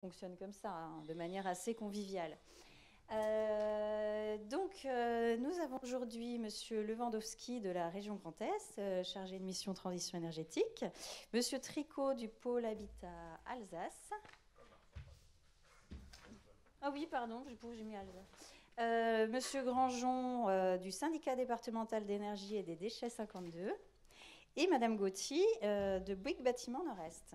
fonctionne comme ça, hein, de manière assez conviviale. Nous avons aujourd'hui Monsieur Lewandowski de la région Grand Est, chargé de mission transition énergétique, Monsieur Tricot du pôle Habitat Alsace. Ah oui, pardon, j'ai mis Alsace. Monsieur Grandjean du syndicat départemental d'énergie et des déchets 52 et Madame Gauthier de Bouygues Bâtiment Nord-Est.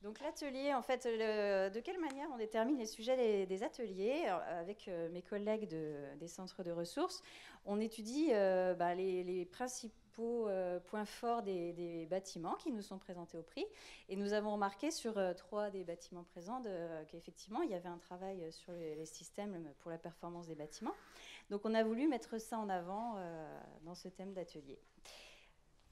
Donc l'atelier, en fait, de quelle manière on détermine les sujets des ateliers avec mes collègues des centres de ressources. On étudie les principaux points forts des bâtiments qui nous sont présentés au prix. Et nous avons remarqué sur 3 des bâtiments présents qu'effectivement, il y avait un travail sur les systèmes pour la performance des bâtiments. Donc on a voulu mettre ça en avant dans ce thème d'atelier.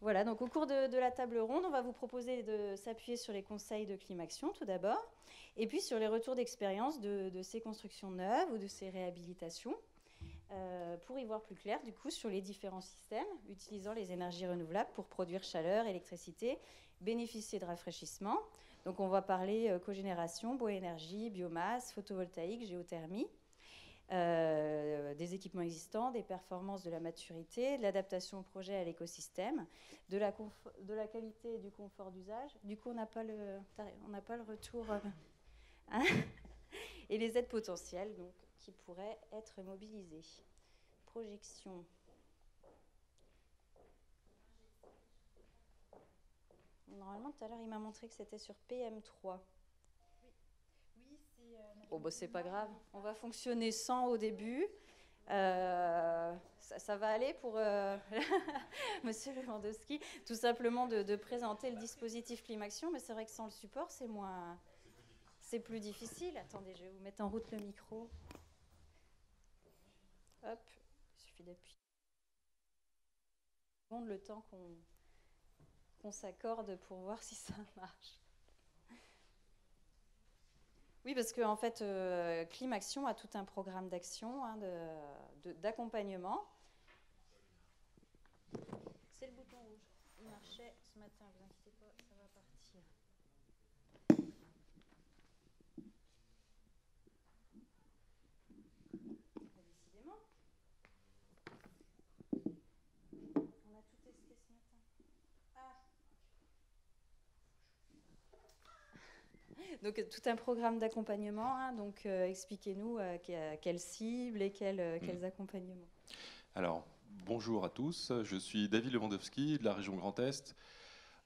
Voilà, donc au cours de la table ronde, on va vous proposer de s'appuyer sur les conseils de Climaction tout d'abord, et puis sur les retours d'expérience de ces constructions neuves ou de ces réhabilitations, pour y voir plus clair du coup sur les différents systèmes utilisant les énergies renouvelables pour produire chaleur, électricité, bénéficier de rafraîchissement. Donc on va parler cogénération, boénergie, biomasse, photovoltaïque, géothermie. Des équipements existants, des performances, de la maturité, de l'adaptation au projet, à l'écosystème, de la qualité et du confort d'usage. Du coup, on n'a pas le retour. Hein, et les aides potentielles donc, qui pourraient être mobilisées. Projection. Normalement, tout à l'heure, il m'a montré que c'était sur PM3. C'est pas grave. On va fonctionner sans au début. Ça va aller pour Monsieur Lewandowski, tout simplement de présenter le dispositif Climaction, mais c'est vrai que sans le support, c'est plus difficile. Attendez, je vais vous mettre en route le micro. Hop, il suffit d'appuyer. Le temps qu'on s'accorde pour voir si ça marche. Oui, parce qu'en fait, Climaction a tout un programme d'action, d'accompagnement. C'est le bouton rouge. Il marchait ce matin, vous inquiétez pas, ça va partir. Décidément. On a tout testé ce matin. Donc tout un programme d'accompagnement. Donc expliquez-nous quelles cibles et quels accompagnements. Alors, bonjour à tous. Je suis David Lewandowski de la région Grand Est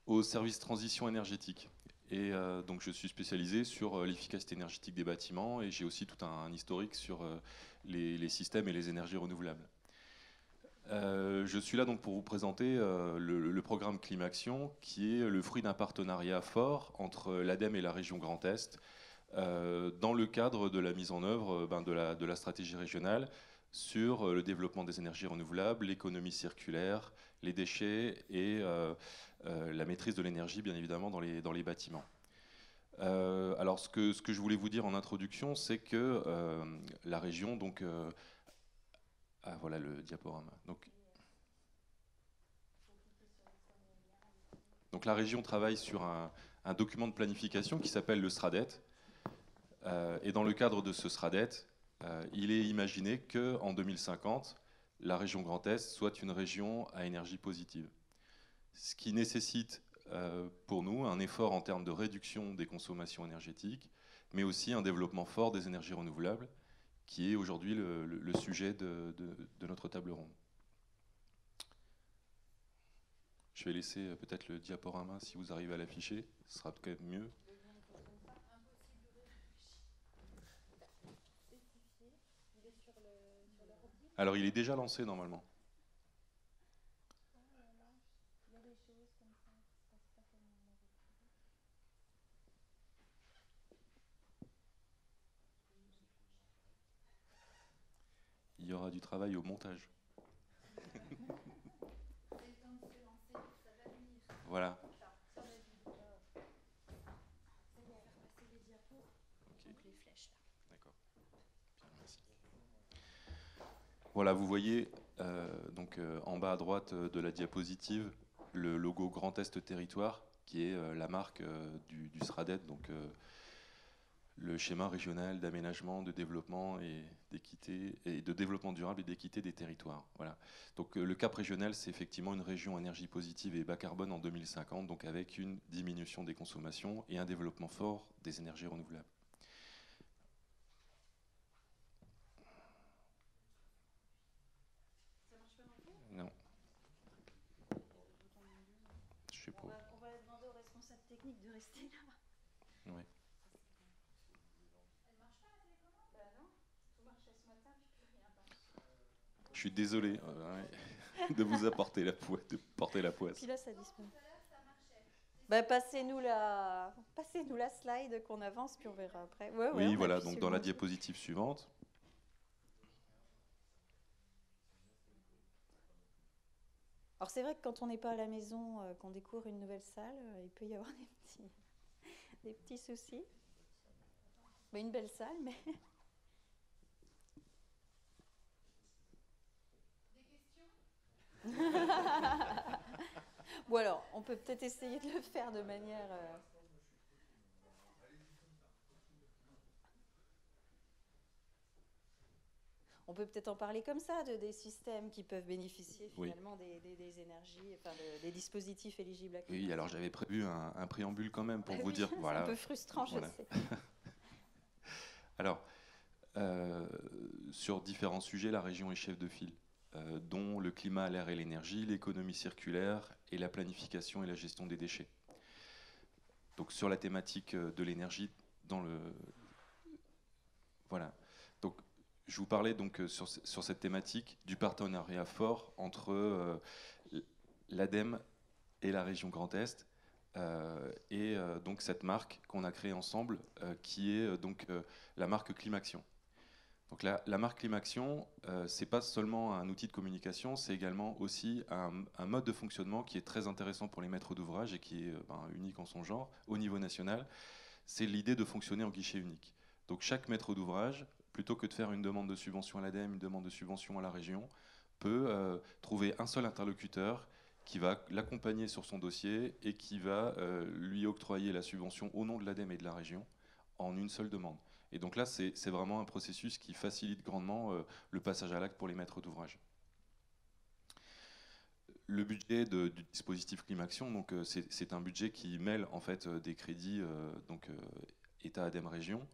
au service transition énergétique. Et donc je suis spécialisé sur l'efficacité énergétique des bâtiments et j'ai aussi tout un historique sur les systèmes et les énergies renouvelables. Je suis là donc pour vous présenter le programme Climaction, qui est le fruit d'un partenariat fort entre l'ADEME et la région Grand Est, dans le cadre de la mise en œuvre de la stratégie régionale sur le développement des énergies renouvelables, l'économie circulaire, les déchets et la maîtrise de l'énergie, bien évidemment, dans les bâtiments. Alors, ce que je voulais vous dire en introduction, c'est que la région, donc, voilà le diaporama. Donc la région travaille sur un document de planification qui s'appelle le SRADET. Et dans le cadre de ce SRADET, il est imaginé qu'en 2050, la région Grand Est soit une région à énergie positive. Ce qui nécessite pour nous un effort en termes de réduction des consommations énergétiques, mais aussi un développement fort des énergies renouvelables, qui est aujourd'hui le sujet de notre table ronde. Je vais laisser peut-être le diaporama si vous arrivez à l'afficher, ce sera peut-être mieux. Alors il est déjà lancé normalement. Il y aura du travail au montage. Voilà. D'accord. Bien, merci. Voilà, vous voyez en bas à droite de la diapositive le logo Grand Est Territoire, qui est la marque du SRADET, donc le schéma régional d'aménagement, de développement et d'équité, et de développement durable et d'équité des territoires. Voilà. Donc le cap régional, c'est effectivement une région énergie positive et bas carbone en 2050, donc avec une diminution des consommations et un développement fort des énergies renouvelables. Non. Je sais pas. On va demander aux responsables techniques de rester là. Ouais. Elle marche pas la télécommande? Bah non, tout marchait ce matin, puis plus rien. Je suis désolé de vous apporter de porter la poisse. Puis là, ça disparaît. Bah, passez-nous la slide qu'on avance, puis on verra après. Ouais, Oui, on voilà, appuie donc sur dans le la bouton. diapositive suivante. Alors c'est vrai que quand on n'est pas à la maison, qu'on découvre une nouvelle salle, il peut y avoir des petits soucis. Mais une belle salle, mais... Des questions? Bon alors, on peut peut-être essayer de le faire de manière... On peut peut-être en parler comme ça, des systèmes qui peuvent bénéficier finalement des énergies, enfin des dispositifs éligibles à climatisation. Oui, alors j'avais prévu un préambule quand même pour vous Oui, dire... c'est Voilà. un peu frustrant, Voilà. je sais. Alors, sur différents sujets, la région est chef de file, dont le climat, l'air et l'énergie, l'économie circulaire et la planification et la gestion des déchets. Donc sur la thématique de l'énergie, voilà. Donc je vous parlais donc sur cette thématique du partenariat fort entre l'ADEME et la région Grand Est, donc cette marque qu'on a créée ensemble, qui est la marque Climaction. Donc la marque Climaction, c'est pas seulement un outil de communication, c'est également aussi un mode de fonctionnement qui est très intéressant pour les maîtres d'ouvrage et qui est unique en son genre au niveau national. C'est l'idée de fonctionner en guichet unique. Donc chaque maître d'ouvrage, plutôt que de faire une demande de subvention à l'ADEME, une demande de subvention à la région, peut trouver un seul interlocuteur qui va l'accompagner sur son dossier et qui va lui octroyer la subvention au nom de l'ADEME et de la région en une seule demande. Et donc là, c'est vraiment un processus qui facilite grandement le passage à l'acte pour les maîtres d'ouvrage. Le budget du dispositif Climaction, donc c'est un budget qui mêle en fait des crédits État, ADEME, région.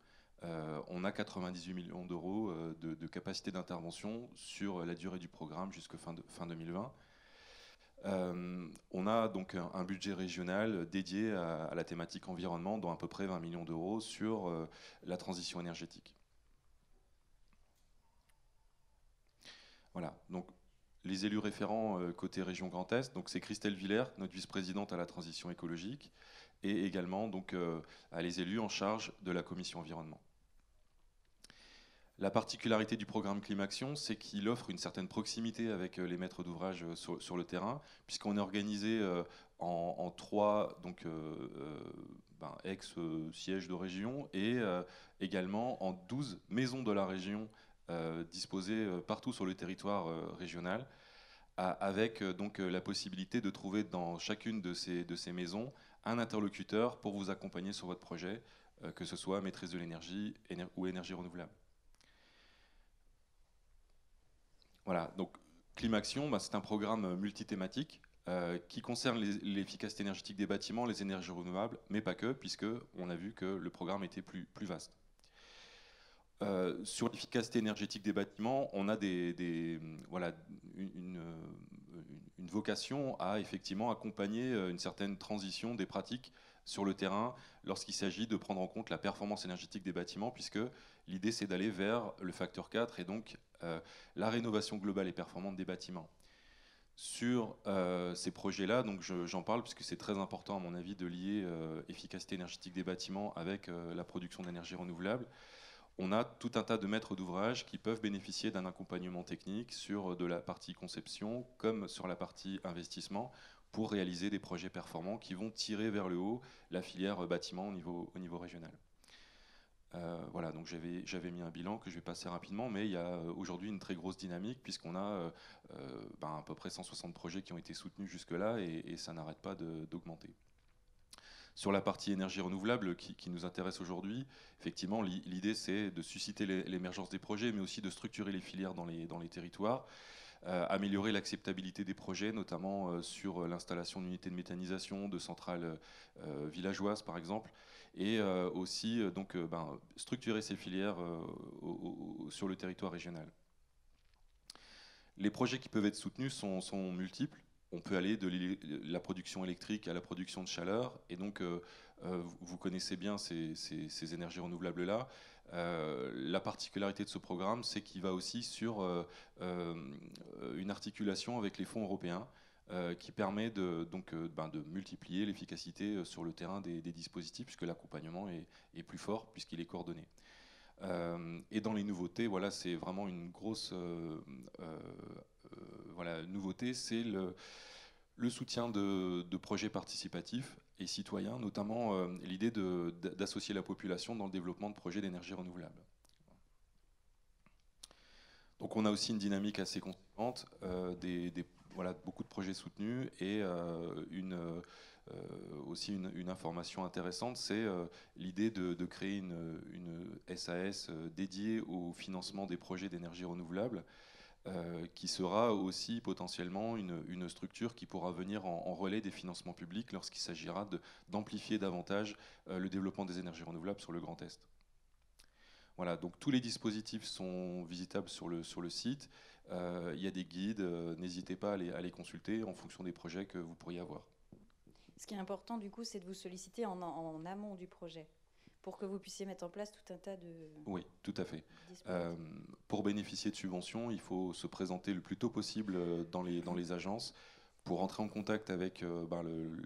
On a 98 millions d'euros de capacité d'intervention sur la durée du programme jusqu'à fin 2020. On a donc un budget régional dédié à la thématique environnement, dont à peu près 20 millions d'euros sur la transition énergétique. Voilà, donc les élus référents côté région Grand Est, donc c'est Christelle Villers, notre vice-présidente à la transition écologique, et également donc les élus en charge de la commission environnement. La particularité du programme Climaction, c'est qu'il offre une certaine proximité avec les maîtres d'ouvrage sur le terrain, puisqu'on est organisé en 3 ex-sièges de région et également en 12 maisons de la région disposées partout sur le territoire régional, avec la possibilité de trouver dans chacune de ces maisons un interlocuteur pour vous accompagner sur votre projet, que ce soit maîtrise de l'énergie ou énergie renouvelable. Voilà, donc Climaction, c'est un programme multithématique qui concerne l'efficacité énergétique des bâtiments, les énergies renouvelables, mais pas que, puisqu'on a vu que le programme était plus vaste. Sur l'efficacité énergétique des bâtiments, on a une vocation à effectivement accompagner une certaine transition des pratiques sur le terrain lorsqu'il s'agit de prendre en compte la performance énergétique des bâtiments, puisque l'idée c'est d'aller vers le facteur 4 et donc la rénovation globale et performante des bâtiments. Sur ces projets-là, donc j'en parle puisque c'est très important à mon avis de lier efficacité énergétique des bâtiments avec la production d'énergie renouvelable. On a tout un tas de maîtres d'ouvrage qui peuvent bénéficier d'un accompagnement technique sur de la partie conception comme sur la partie investissement pour réaliser des projets performants qui vont tirer vers le haut la filière bâtiment au niveau régional. Voilà, donc j'avais mis un bilan que je vais passer rapidement, mais il y a aujourd'hui une très grosse dynamique puisqu'on a à peu près 160 projets qui ont été soutenus jusque-là et ça n'arrête pas d'augmenter. Sur la partie énergie renouvelable qui nous intéresse aujourd'hui, effectivement, l'idée c'est de susciter l'émergence des projets, mais aussi de structurer les filières dans les territoires, améliorer l'acceptabilité des projets, notamment sur l'installation d'unités de méthanisation, de centrales villageoises par exemple, et aussi structurer ces filières sur le territoire régional. Les projets qui peuvent être soutenus sont multiples. On peut aller de la production électrique à la production de chaleur, et donc vous connaissez bien ces énergies renouvelables-là. La particularité de ce programme, c'est qu'il va aussi sur une articulation avec les fonds européens, qui permet de multiplier l'efficacité sur le terrain des dispositifs, puisque l'accompagnement est plus fort, puisqu'il est coordonné. Et dans les nouveautés, voilà, c'est vraiment une grosse nouveauté, c'est le soutien de projets participatifs et citoyens, notamment l'idée d'associer la population dans le développement de projets d'énergie renouvelable. Donc on a aussi une dynamique assez constante, beaucoup de projets soutenus, et aussi une information intéressante, c'est l'idée de créer une SAS dédiée au financement des projets d'énergie renouvelable, qui sera aussi potentiellement une structure qui pourra venir en relais des financements publics lorsqu'il s'agira d'amplifier davantage le développement des énergies renouvelables sur le Grand Est. Voilà, donc tous les dispositifs sont visitables sur le site. Il y a des guides, n'hésitez pas à les consulter en fonction des projets que vous pourriez avoir. Ce qui est important, du coup, c'est de vous solliciter en amont du projet, pour que vous puissiez mettre en place tout un tas de... Oui, tout à fait. Pour bénéficier de subventions, il faut se présenter le plus tôt possible dans les agences pour entrer en contact avec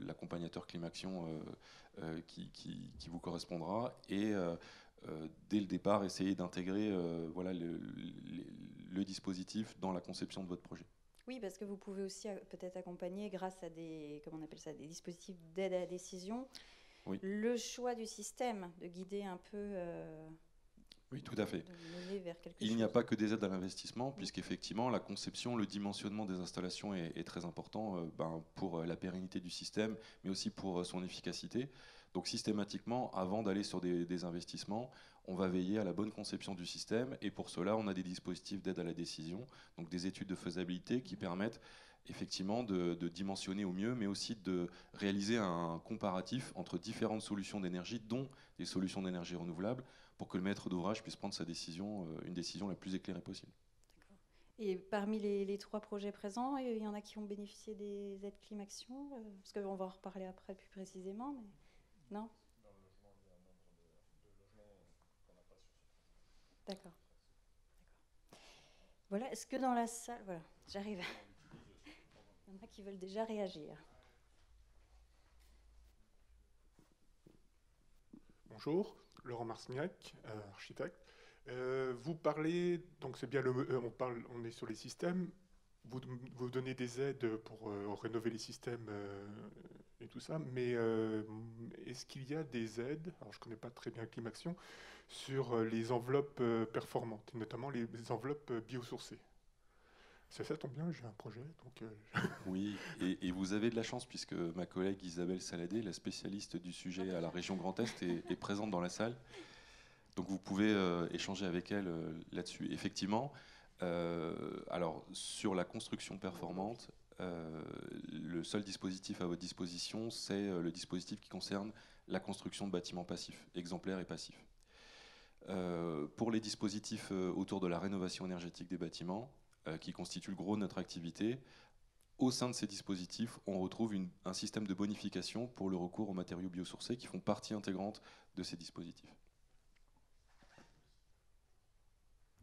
l'accompagnateur Climaction qui vous correspondra, et dès le départ, essayer d'intégrer le dispositif dans la conception de votre projet. Oui, parce que vous pouvez aussi peut-être accompagner, grâce à des dispositifs d'aide à la décision, oui, le choix du système, de guider un peu... oui, tout à fait. De mener vers quelque Il chose. n'y a pas que des aides à l'investissement, puisqu'effectivement, la conception, le dimensionnement des installations est très important pour la pérennité du système, mais aussi pour son efficacité. Donc systématiquement, avant d'aller sur des investissements, on va veiller à la bonne conception du système, et pour cela, on a des dispositifs d'aide à la décision, donc des études de faisabilité qui permettent effectivement de dimensionner au mieux, mais aussi de réaliser un comparatif entre différentes solutions d'énergie, dont des solutions d'énergie renouvelable, pour que le maître d'ouvrage puisse prendre sa décision, une décision la plus éclairée possible. Et parmi les 3 projets présents, il y en a qui ont bénéficié des aides Climaction, parce qu'on va en reparler après plus précisément, mais non ? Dans le logement, il y a un nombre de logements qu'on n'a pas sur ce projet. D'accord. Voilà, est-ce que dans la salle... Voilà, j'arrive. Il y en a qui veulent déjà réagir. Bonjour, Laurent Marcignac, architecte. Vous parlez, donc c'est bien, on est sur les systèmes, vous donnez des aides pour rénover les systèmes et tout ça, mais est-ce qu'il y a des aides, alors je ne connais pas très bien Climaction, sur les enveloppes performantes, notamment les enveloppes biosourcées? Ça tombe bien, j'ai un projet. Donc Oui, et vous avez de la chance, puisque ma collègue Isabelle Saladé, la spécialiste du sujet à la région Grand Est, est présente dans la salle. Donc vous pouvez échanger avec elle là-dessus. Effectivement, alors sur la construction performante, le seul dispositif à votre disposition, c'est le dispositif qui concerne la construction de bâtiments passifs, exemplaires et passifs. Pour les dispositifs autour de la rénovation énergétique des bâtiments, qui constitue le gros de notre activité, au sein de ces dispositifs, on retrouve un système de bonification pour le recours aux matériaux biosourcés qui font partie intégrante de ces dispositifs.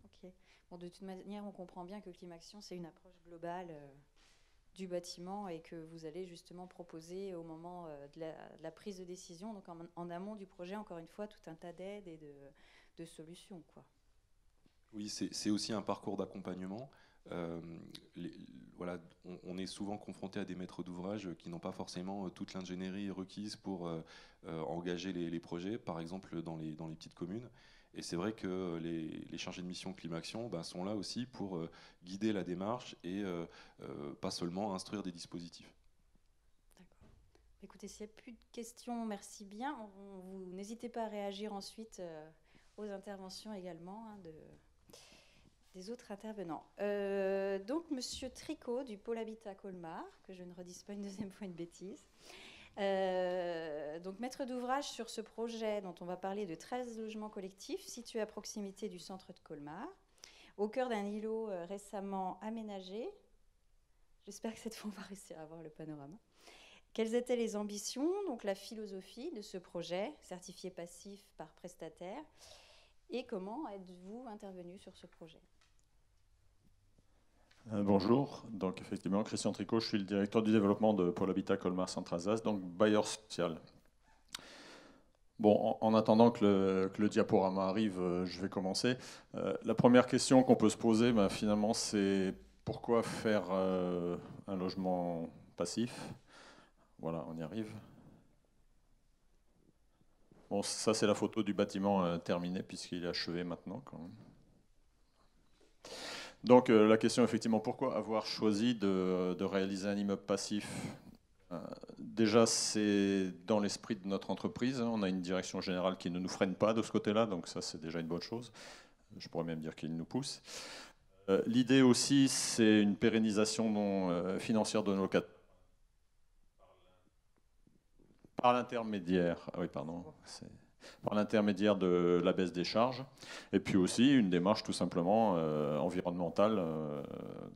Ok. Bon, de toute manière, on comprend bien que Climaction, c'est une approche globale du bâtiment, et que vous allez justement proposer au moment de la prise de décision, donc en amont du projet, encore une fois, tout un tas d'aides et de solutions, quoi. Oui, c'est aussi un parcours d'accompagnement. On est souvent confronté à des maîtres d'ouvrage qui n'ont pas forcément toute l'ingénierie requise pour engager les projets, par exemple dans les petites communes. Et c'est vrai que les chargés de mission Climaction sont là aussi pour guider la démarche et pas seulement instruire des dispositifs. D'accord. Écoutez, s'il n'y a plus de questions, merci bien. Vous n'hésitez pas à réagir ensuite aux interventions également des autres intervenants. Donc, Monsieur Tricot du Pôle Habitat Colmar, que je ne redise pas une deuxième fois une bêtise. Donc, maître d'ouvrage sur ce projet dont on va parler de 13 logements collectifs situés à proximité du centre de Colmar, au cœur d'un îlot récemment aménagé. J'espère que cette fois, on va réussir à voir le panorama. Quelles étaient les ambitions, donc la philosophie de ce projet, certifié passif par prestataire, et comment êtes-vous intervenu sur ce projet? Bonjour, donc effectivement, Christian Tricot, je suis le directeur du développement de Pôle Habitat Colmar Centre-Alsace, donc bailleur social. Bon, en attendant que le diaporama arrive, je vais commencer. La première question qu'on peut se poser, finalement, c'est pourquoi faire un logement passif? Voilà, on y arrive. Bon, ça c'est la photo du bâtiment terminé, puisqu'il est achevé maintenant quand même. Donc la question effectivement, pourquoi avoir choisi de réaliser un immeuble passif? Déjà, c'est dans l'esprit de notre entreprise. On a une direction générale qui ne nous freine pas de ce côté-là, donc ça c'est déjà une bonne chose. Je pourrais même dire qu'il nous pousse. L'idée aussi, c'est une pérennisation financière de nos locataires. Par l'intermédiaire, par l'intermédiaire de la baisse des charges, et puis aussi une démarche tout simplement environnementale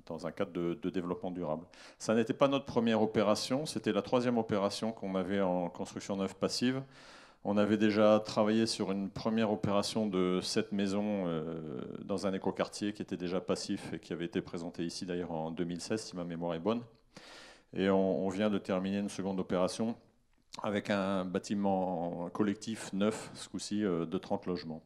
dans un cadre de développement durable. Ça n'était pas notre première opération, c'était la troisième opération qu'on avait en construction neuve passive. On avait déjà travaillé sur une première opération de 7 maisons dans un écoquartier qui était déjà passif et qui avait été présenté ici d'ailleurs en 2016, si ma mémoire est bonne. Et on vient de terminer une seconde opération avec un bâtiment collectif neuf, ce coup-ci, de 30 logements.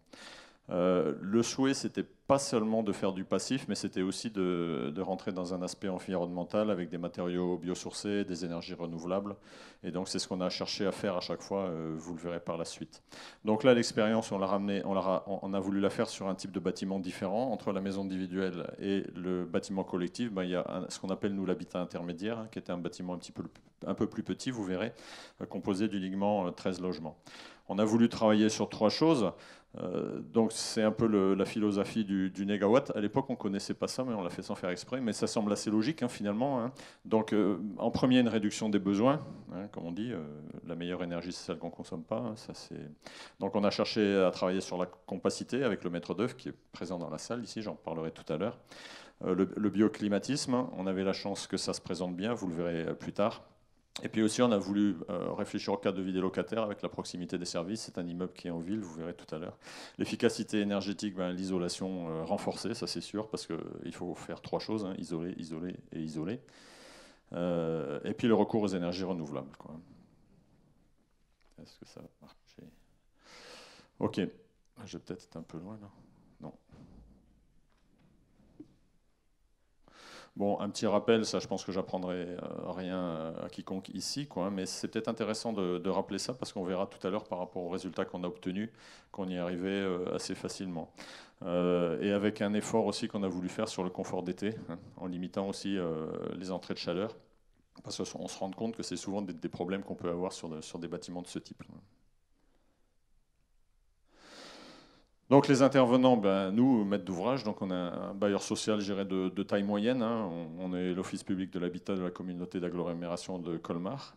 Le souhait, c'était pas seulement de faire du passif, mais c'était aussi de rentrer dans un aspect environnemental avec des matériaux biosourcés, des énergies renouvelables. Et donc, c'est ce qu'on a cherché à faire à chaque fois, vous le verrez par la suite. Donc là, l'expérience, on a voulu la faire sur un type de bâtiment différent. Entre la maison individuelle et le bâtiment collectif, il y a ce qu'on appelle, nous, l'habitat intermédiaire, hein, qui était un bâtiment un peu plus petit, vous verrez, composé d'uniquement 13 logements. On a voulu travailler sur 3 choses. Donc c'est un peu la philosophie du négawatt. À l'époque, on ne connaissait pas ça, mais on l'a fait sans faire exprès. Mais ça semble assez logique, hein, finalement. Hein. Donc en premier, une réduction des besoins. Hein, comme on dit, la meilleure énergie, c'est celle qu'on ne consomme pas. Hein, donc on a cherché à travailler sur la compacité avec le maître d'œuvre qui est présent dans la salle ici, j'en parlerai tout à l'heure. Le bioclimatisme, on avait la chance que ça se présente bien, vous le verrez plus tard. Et puis aussi, on a voulu réfléchir au cas de vie des locataires avec la proximité des services. C'est un immeuble qui est en ville, vous verrez tout à l'heure. L'efficacité énergétique, l'isolation renforcée, ça c'est sûr, parce qu'il faut faire 3 choses, hein, isoler, isoler et isoler. Et puis le recours aux énergies renouvelables. Est-ce que ça va marcher? Ok, je vais peut-être être un peu loin là. Non. Bon, un petit rappel, ça je pense que j'apprendrai rien à quiconque ici, mais c'est peut-être intéressant de rappeler ça parce qu'on verra tout à l'heure par rapport aux résultats qu'on a obtenus, qu'on y est arrivé assez facilement. Et avec un effort aussi qu'on a voulu faire sur le confort d'été, hein, en limitant aussi les entrées de chaleur, parce qu'on se rend compte que c'est souvent des problèmes qu'on peut avoir sur des bâtiments de ce type. Donc les intervenants, nous, maîtres d'ouvrage, donc on a un bailleur social géré de taille moyenne. Hein, on est l'Office public de l'habitat de la communauté d'agglomération de Colmar.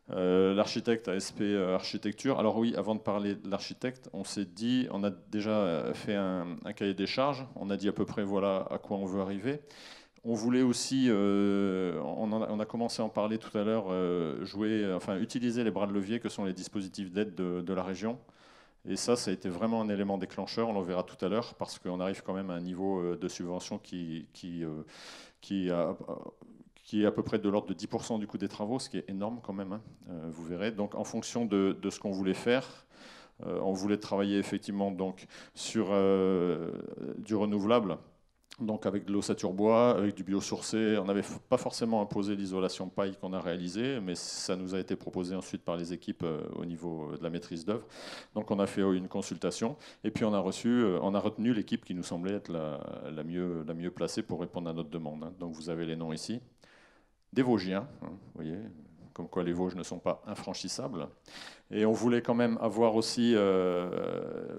L'architecte ASP Architecture. Alors oui, avant de parler de l'architecte, on s'est dit, on a déjà fait un cahier des charges. On a dit à peu près voilà à quoi on veut arriver. On voulait aussi, on a commencé à en parler tout à l'heure, utiliser les bras de levier que sont les dispositifs d'aide de la région. Et ça a été vraiment un élément déclencheur, on le verra tout à l'heure, parce qu'on arrive quand même à un niveau de subvention qui est à peu près de l'ordre de 10% du coût des travaux, ce qui est énorme quand même, hein, vous verrez. Donc en fonction de ce qu'on voulait faire, on voulait travailler effectivement donc, sur du renouvelable, donc avec de l'ossature bois, avec du biosourcé. On n'avait pas forcément imposé l'isolation paille qu'on a réalisée, mais ça nous a été proposé ensuite par les équipes au niveau de la maîtrise d'œuvre. Donc on a fait une consultation et puis on a retenu l'équipe qui nous semblait être la mieux placée pour répondre à notre demande. Hein. Donc vous avez les noms ici. Des Vosgiens, hein, vous voyez, comme quoi les Vosges ne sont pas infranchissables. Et on voulait quand même avoir aussi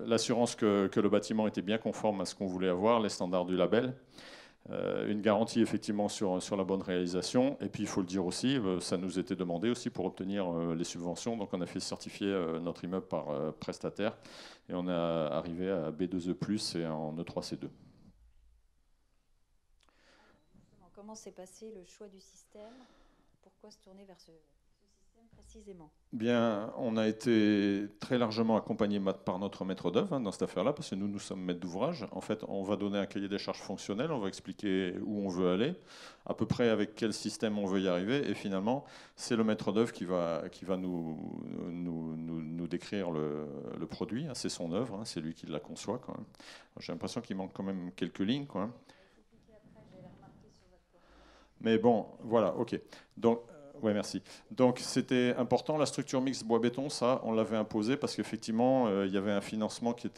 l'assurance que le bâtiment était bien conforme à ce qu'on voulait avoir, les standards du label. Une garantie effectivement sur la bonne réalisation. Et puis il faut le dire aussi, ça nous était demandé aussi pour obtenir les subventions. Donc on a fait certifier notre immeuble par prestataire et on est arrivé à B2E+, et en E3C2. Comment s'est passé le choix du système? Pourquoi se tourner vers ce système précisément? Bien, on a été très largement accompagné par notre maître d'œuvre dans cette affaire-là, parce que nous sommes maîtres d'ouvrage. En fait, on va donner un cahier des charges fonctionnel, on va expliquer où on veut aller, à peu près avec quel système on veut y arriver, et finalement, c'est le maître d'œuvre qui va nous décrire le produit. C'est son œuvre, c'est lui qui la conçoit quand même. J'ai l'impression qu'il manque quand même quelques lignes, quoi. Mais bon, voilà, ok. Donc, ouais, merci. Donc, c'était important. La structure mixte bois-béton, ça, on l'avait imposé parce qu'effectivement, il y avait un financement qui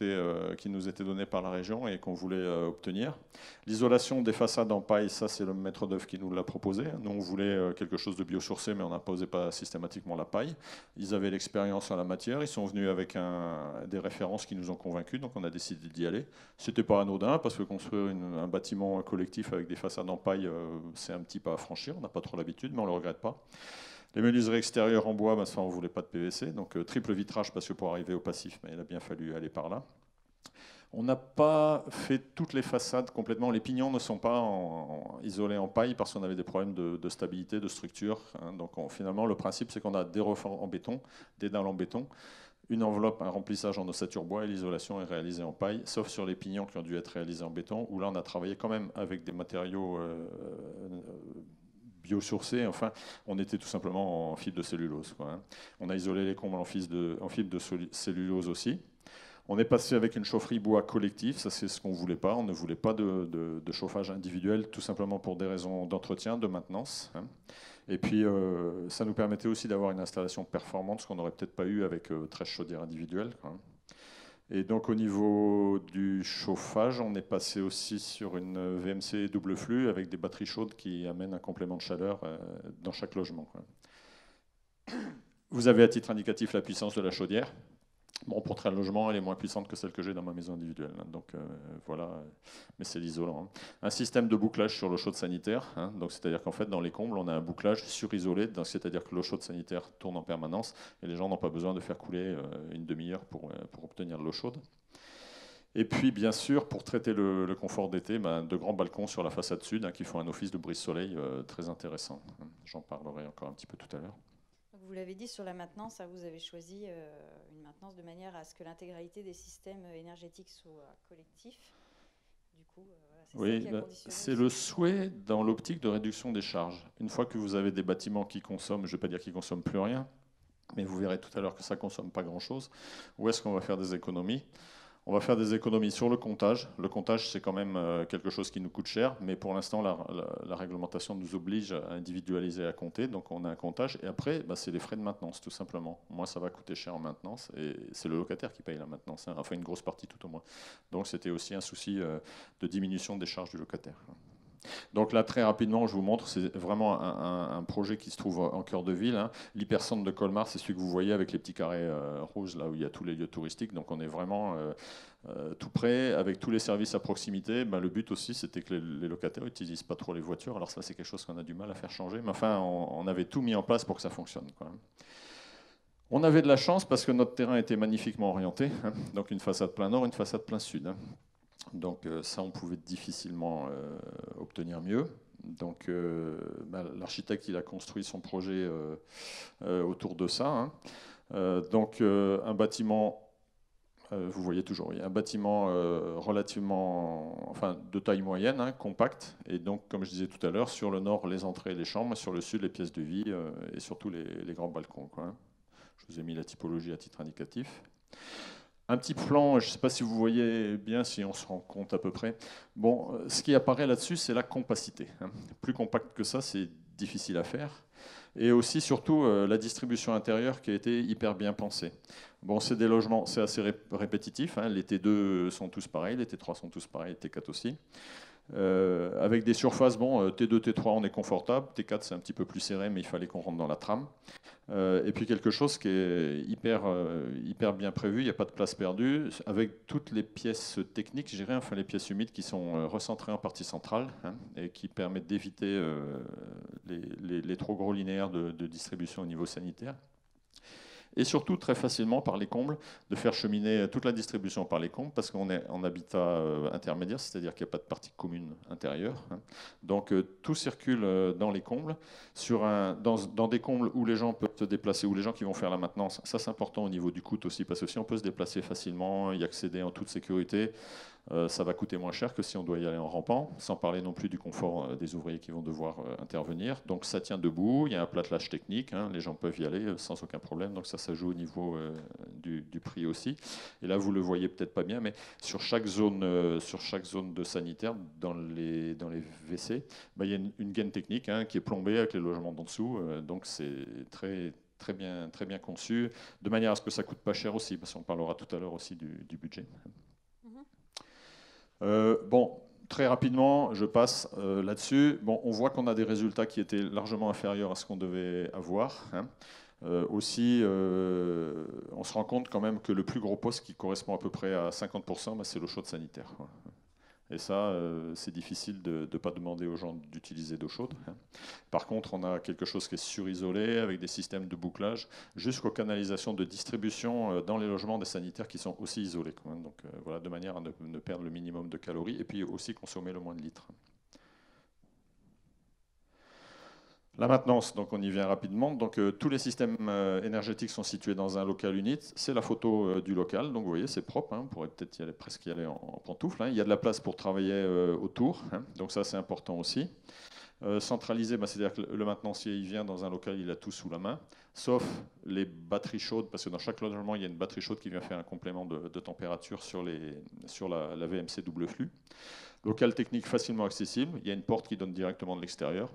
nous était donné par la région et qu'on voulait obtenir. L'isolation des façades en paille, ça, c'est le maître d'œuvre qui nous l'a proposé. Nous, on voulait quelque chose de biosourcé, mais on n'imposait pas systématiquement la paille. Ils avaient l'expérience en la matière. Ils sont venus avec des références qui nous ont convaincus, donc on a décidé d'y aller. C'était pas anodin parce que construire un bâtiment collectif avec des façades en paille, c'est un petit pas à franchir. On n'a pas trop l'habitude, mais on le regrette pas. Les menuiseries extérieures en bois, ça, on ne voulait pas de PVC. Donc triple vitrage parce que pour arriver au passif, il a bien fallu aller par là. On n'a pas fait toutes les façades complètement. Les pignons ne sont pas isolés en paille parce qu'on avait des problèmes de stabilité, de structure. Donc finalement, le principe, c'est qu'on a des refonds en béton, des dalles en béton, une enveloppe, un remplissage en ossature bois et l'isolation est réalisée en paille, sauf sur les pignons qui ont dû être réalisés en béton, où là, on a travaillé quand même avec des matériaux biosourcés. Enfin, on était tout simplement en fibre de cellulose, quoi. On a isolé les combles en fibre de cellulose aussi. On est passé avec une chaufferie bois collective, ça c'est ce qu'on ne voulait pas. On ne voulait pas de chauffage individuel, tout simplement pour des raisons d'entretien, de maintenance. Et puis ça nous permettait aussi d'avoir une installation performante, ce qu'on n'aurait peut-être pas eu avec 13 chaudières individuelles, quoi. Et donc au niveau du chauffage, on est passé aussi sur une VMC double flux avec des batteries chaudes qui amènent un complément de chaleur dans chaque logement, quoi. Vous avez à titre indicatif la puissance de la chaudière. Bon, pour 13 logements, elle est moins puissante que celle que j'ai dans ma maison individuelle. Donc voilà, mais c'est l'isolant. Un système de bouclage sur l'eau chaude sanitaire. Donc c'est-à-dire qu'en fait, dans les combles, on a un bouclage surisolé. C'est-à-dire que l'eau chaude sanitaire tourne en permanence et les gens n'ont pas besoin de faire couler une demi-heure pour obtenir de l'eau chaude. Et puis, bien sûr, pour traiter le confort d'été, de grands balcons sur la façade sud qui font un office de brise-soleil très intéressant. J'en parlerai encore un petit peu tout à l'heure. Vous l'avez dit, sur la maintenance, vous avez choisi une maintenance de manière à ce que l'intégralité des systèmes énergétiques soit collectif. Du coup, oui, c'est le souhait dans l'optique de réduction des charges. Une fois que vous avez des bâtiments qui consomment, je ne vais pas dire qu'ils ne consomment plus rien, mais vous verrez tout à l'heure que ça ne consomme pas grand-chose, où est-ce qu'on va faire des économies ? On va faire des économies sur le comptage. Le comptage, c'est quand même quelque chose qui nous coûte cher, mais pour l'instant, la réglementation nous oblige à individualiser, à compter. Donc, on a un comptage. Et après, c'est les frais de maintenance, tout simplement. Moi, ça va coûter cher en maintenance. Et c'est le locataire qui paye la maintenance, enfin une grosse partie tout au moins. Donc, c'était aussi un souci de diminution des charges du locataire. Donc là, très rapidement, je vous montre, c'est vraiment un projet qui se trouve en cœur de ville. L'hypercentre de Colmar, c'est celui que vous voyez avec les petits carrés rouges, là où il y a tous les lieux touristiques. Donc on est vraiment tout près, avec tous les services à proximité. Le but aussi, c'était que les locataires n'utilisent pas trop les voitures. Alors ça, c'est quelque chose qu'on a du mal à faire changer. Mais enfin, on avait tout mis en place pour que ça fonctionne, quoi. On avait de la chance parce que notre terrain était magnifiquement orienté. Donc une façade plein nord, une façade plein sud. Donc ça, on pouvait difficilement obtenir mieux. Donc l'architecte, il a construit son projet autour de ça. Donc un bâtiment, vous voyez toujours, un bâtiment relativement, de taille moyenne, compact. Et donc, comme je disais tout à l'heure, sur le nord, les entrées et les chambres, sur le sud, les pièces de vie et surtout les grands balcons, quoi. Je vous ai mis la typologie à titre indicatif. Un petit plan, je ne sais pas si vous voyez bien, si on se rend compte à peu près. Bon, ce qui apparaît là-dessus, c'est la compacité. Plus compact que ça, c'est difficile à faire. Et aussi, surtout, la distribution intérieure qui a été hyper bien pensée. Bon, c'est des logements, c'est assez répétitif. Les T2 sont tous pareils, les T3 sont tous pareils, les T4 aussi. Avec des surfaces, bon, T2, T3, on est confortable. T4, c'est un petit peu plus serré, mais il fallait qu'on rentre dans la trame. Et puis quelque chose qui est hyper bien prévu, il n'y a pas de place perdue, avec toutes les pièces techniques, je dirais, enfin les pièces humides qui sont recentrées en partie centrale, hein, et qui permettent d'éviter les trop gros linéaires de distribution au niveau sanitaire. Et surtout, très facilement, par les combles, de faire cheminer toute la distribution par les combles, parce qu'on est en habitat intermédiaire, c'est-à-dire qu'il n'y a pas de partie commune intérieure. Hein. Donc, tout circule dans les combles, dans des combles où les gens peuvent se déplacer, où les gens qui vont faire la maintenance. Ça, c'est important au niveau du coût aussi, parce que si on peut se déplacer facilement, y accéder en toute sécurité, ça va coûter moins cher que si on doit y aller en rampant, sans parler non plus du confort des ouvriers qui vont devoir intervenir. Donc ça tient debout, il y a un platelage technique, hein, les gens peuvent y aller sans aucun problème, donc ça joue au niveau du prix aussi. Et là, vous le voyez peut-être pas bien, mais sur chaque zone de sanitaire, dans les WC, il y a une gaine technique, hein, qui est plombée avec les logements d'en dessous, donc c'est très bien conçu, de manière à ce que ça coûte pas cher aussi, parce qu'on parlera tout à l'heure aussi du budget. Bon, très rapidement, je passe là-dessus. Bon, on voit qu'on a des résultats qui étaient largement inférieurs à ce qu'on devait avoir. Hein. Aussi, on se rend compte quand même que le plus gros poste qui correspond à peu près à 50%, c'est l'eau chaude sanitaire. Quoi. Et ça, c'est difficile de ne pas demander aux gens d'utiliser d'eau chaude. Hein. Par contre, on a quelque chose qui est surisolé, avec des systèmes de bouclage, jusqu'aux canalisations de distribution dans les logements des sanitaires qui sont aussi isolés. Quoi. Donc voilà, de manière à ne perdre le minimum de calories, et puis aussi consommer le moins de litres. La maintenance, donc on y vient rapidement. Donc tous les systèmes énergétiques sont situés dans un local unit. C'est la photo du local. Donc vous voyez, c'est propre. Hein. On pourrait peut-être presque y aller en pantoufle. Hein. Il y a de la place pour travailler autour. Hein. Donc ça, c'est important aussi. Centralisé, c'est-à-dire que le maintenancier, il vient dans un local, il a tout sous la main, sauf les batteries chaudes, parce que dans chaque logement, il y a une batterie chaude qui vient faire un complément de température sur la VMC double flux. Local technique facilement accessible. Il y a une porte qui donne directement de l'extérieur.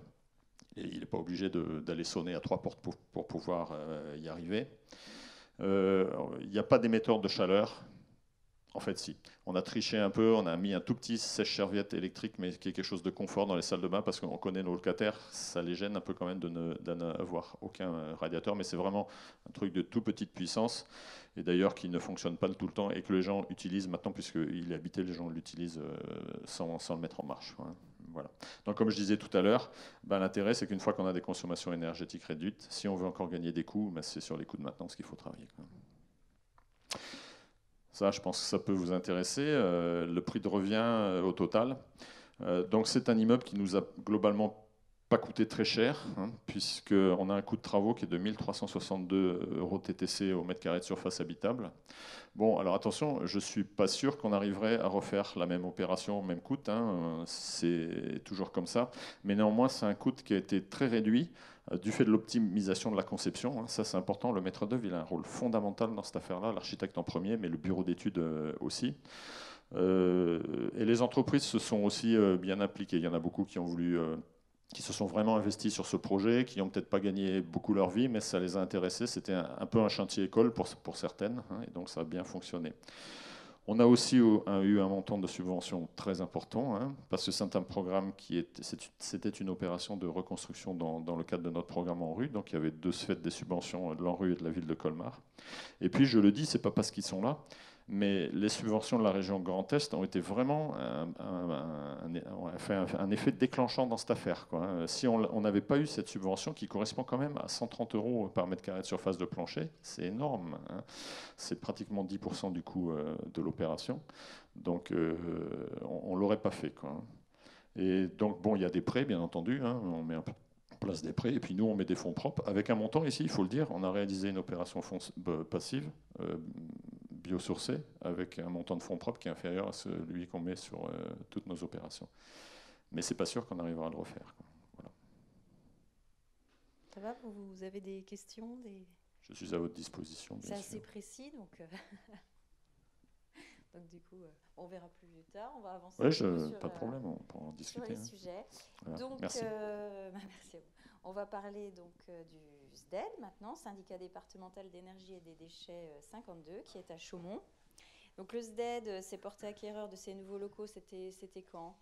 Et il n'est pas obligé d'aller sonner à 3 portes pour pouvoir y arriver. Il n'y a pas d'émetteur de chaleur. En fait, si. On a triché un peu, on a mis un tout petit sèche-serviette électrique, mais qui est quelque chose de confort dans les salles de bain, parce qu'on connaît nos locataires, ça les gêne un peu quand même de n'avoir aucun radiateur, mais c'est vraiment un truc de toute petite puissance, et d'ailleurs qui ne fonctionne pas tout le temps, et que les gens utilisent maintenant, puisqu'il est habité, les gens l'utilisent sans le mettre en marche. Voilà. Donc comme je disais tout à l'heure, l'intérêt c'est qu'une fois qu'on a des consommations énergétiques réduites, si on veut encore gagner des coûts, c'est sur les coûts de maintenance qu'il faut travailler. Ça, je pense que ça peut vous intéresser. Le prix de revient au total. Donc c'est un immeuble qui nous a globalement pas coûté très cher, hein, puisqu'on a un coût de travaux qui est de 1 362 € TTC au mètre carré de surface habitable. Bon, alors attention, je ne suis pas sûr qu'on arriverait à refaire la même opération au même coût, hein, c'est toujours comme ça, mais néanmoins c'est un coût qui a été très réduit du fait de l'optimisation de la conception. Hein, ça c'est important, le maître d'œuvre il a un rôle fondamental dans cette affaire-là, l'architecte en premier, mais le bureau d'études aussi. Et les entreprises se sont aussi bien impliquées, il y en a beaucoup qui ont voulu... qui se sont vraiment investis sur ce projet, qui n'ont peut-être pas gagné beaucoup leur vie, mais ça les a intéressés. C'était un peu un chantier école pour certaines, hein, et donc ça a bien fonctionné. On a aussi eu un montant de subvention très important, hein, parce que c'est un programme c'était une opération de reconstruction dans le cadre de notre programme en rue, donc il y avait de ce fait des subventions de l'ANRU et de la ville de Colmar. Et puis je le dis, c'est pas parce qu'ils sont là, mais les subventions de la région Grand Est ont été vraiment un effet déclenchant dans cette affaire. Quoi, hein. Si on n'avait pas eu cette subvention qui correspond quand même à 130 € par mètre carré de surface de plancher, c'est énorme. Hein. C'est pratiquement 10% du coût de l'opération. Donc on ne l'aurait pas fait. Quoi, hein. Et donc bon, il y a des prêts, bien entendu. Hein, on met en place des prêts, et puis nous on met des fonds propres. Avec un montant ici, il faut le dire, on a réalisé une opération passive, biosourcé, avec un montant de fonds propres qui est inférieur à celui qu'on met sur toutes nos opérations. Mais c'est pas sûr qu'on arrivera à le refaire. Quoi. Voilà. Ça va, vous avez des questions Je suis à votre disposition, bien sûr. C'est assez précis, donc du coup, on verra plus tard. On va avancer. Oui, pas de problème, on peut en discuter. Sur les sujets. Voilà. Donc, merci. Merci à vous. On va parler donc du SDED maintenant, Syndicat départemental d'énergie et des déchets 52, qui est à Chaumont. Donc le SDED s'est porté acquéreur de ces nouveaux locaux, c'était quand ?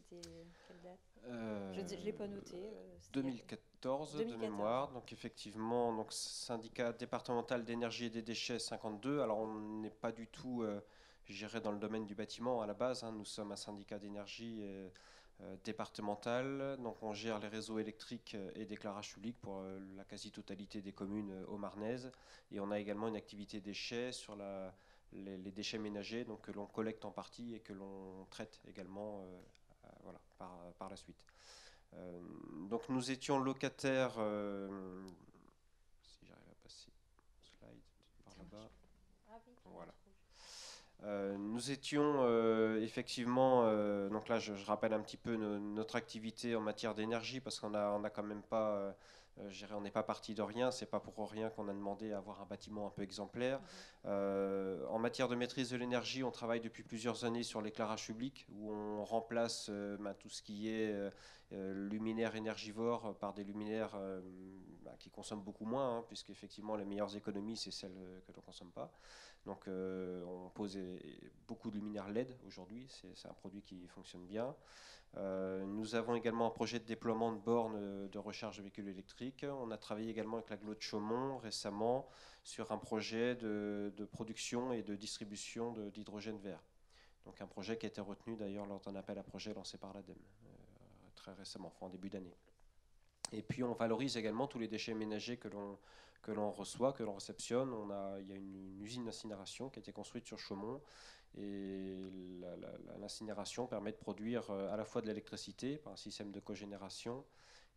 C'était quelle date? Je ne l'ai pas noté. 2014 de 2014. mémoire. Donc effectivement, donc syndicat départemental d'énergie et des déchets 52. Alors on n'est pas du tout, je dirais, dans le domaine du bâtiment à la base. Nous sommes un syndicat d'énergie départemental. Donc on gère les réseaux électriques et d'éclairage public pour la quasi-totalité des communes haut-marnaises. Et on a également une activité déchets sur les déchets ménagers, donc que l'on collecte en partie et que l'on traite également voilà, par la suite. Donc nous étions locataires, si j'arrive à passer slide par là-bas, voilà. Nous étions effectivement, donc là je rappelle un petit peu notre activité en matière d'énergie parce qu'on a quand même pas, je dirais, on n'est pas parti de rien, c'est pas pour rien qu'on a demandé à avoir un bâtiment un peu exemplaire. En matière de maîtrise de l'énergie, on travaille depuis plusieurs années sur l'éclairage public où on remplace tout ce qui est luminaires énergivores par des luminaires qui consomment beaucoup moins, puisqu'effectivement les meilleures économies c'est celles que l'on ne consomme pas. Donc on pose beaucoup de luminaires LED aujourd'hui, c'est un produit qui fonctionne bien. Nous avons également un projet de déploiement de bornes de recharge de véhicules électriques. On a travaillé également avec l'agglo de Chaumont récemment sur un projet de production et de distribution d'hydrogène vert. Donc un projet qui a été retenu d'ailleurs lors d'un appel à projet lancé par l'ADEME très récemment, enfin en début d'année. Et puis on valorise également tous les déchets ménagers que l'on reçoit, que l'on réceptionne. Il y a une usine d'incinération qui a été construite sur Chaumont et l'incinération permet de produire à la fois de l'électricité par un système de cogénération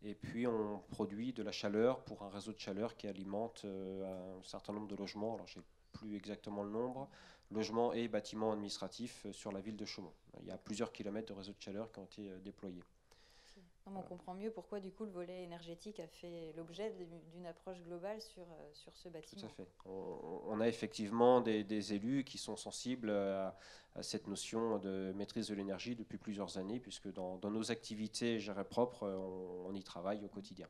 et puis on produit de la chaleur pour un réseau de chaleur qui alimente un certain nombre de logements. Alors je n'ai plus exactement le nombre, logements et bâtiments administratifs sur la ville de Chaumont. Il y a plusieurs kilomètres de réseaux de chaleur qui ont été déployés. On comprend mieux pourquoi du coup le volet énergétique a fait l'objet d'une approche globale sur ce bâtiment. Tout à fait. On a effectivement des élus qui sont sensibles à cette notion de maîtrise de l'énergie depuis plusieurs années, puisque dans nos activités, je dirais, propres, on y travaille au quotidien.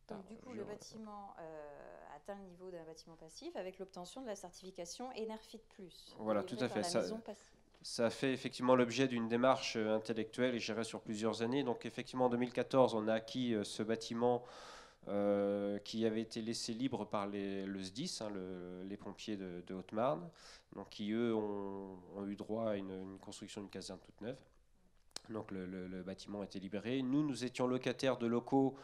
Donc, du coup, le bâtiment atteint le niveau d'un bâtiment passif avec l'obtention de la certification Enerfit+. Voilà, tout à fait. Ça a fait effectivement l'objet d'une démarche intellectuelle et gérée sur plusieurs années. Donc effectivement en 2014, on a acquis ce bâtiment qui avait été laissé libre par le SDIS, les pompiers de Haute-Marne, donc qui eux ont eu droit à une construction d'une caserne toute neuve. Donc le bâtiment a été libéré. Nous étions locataires de locaux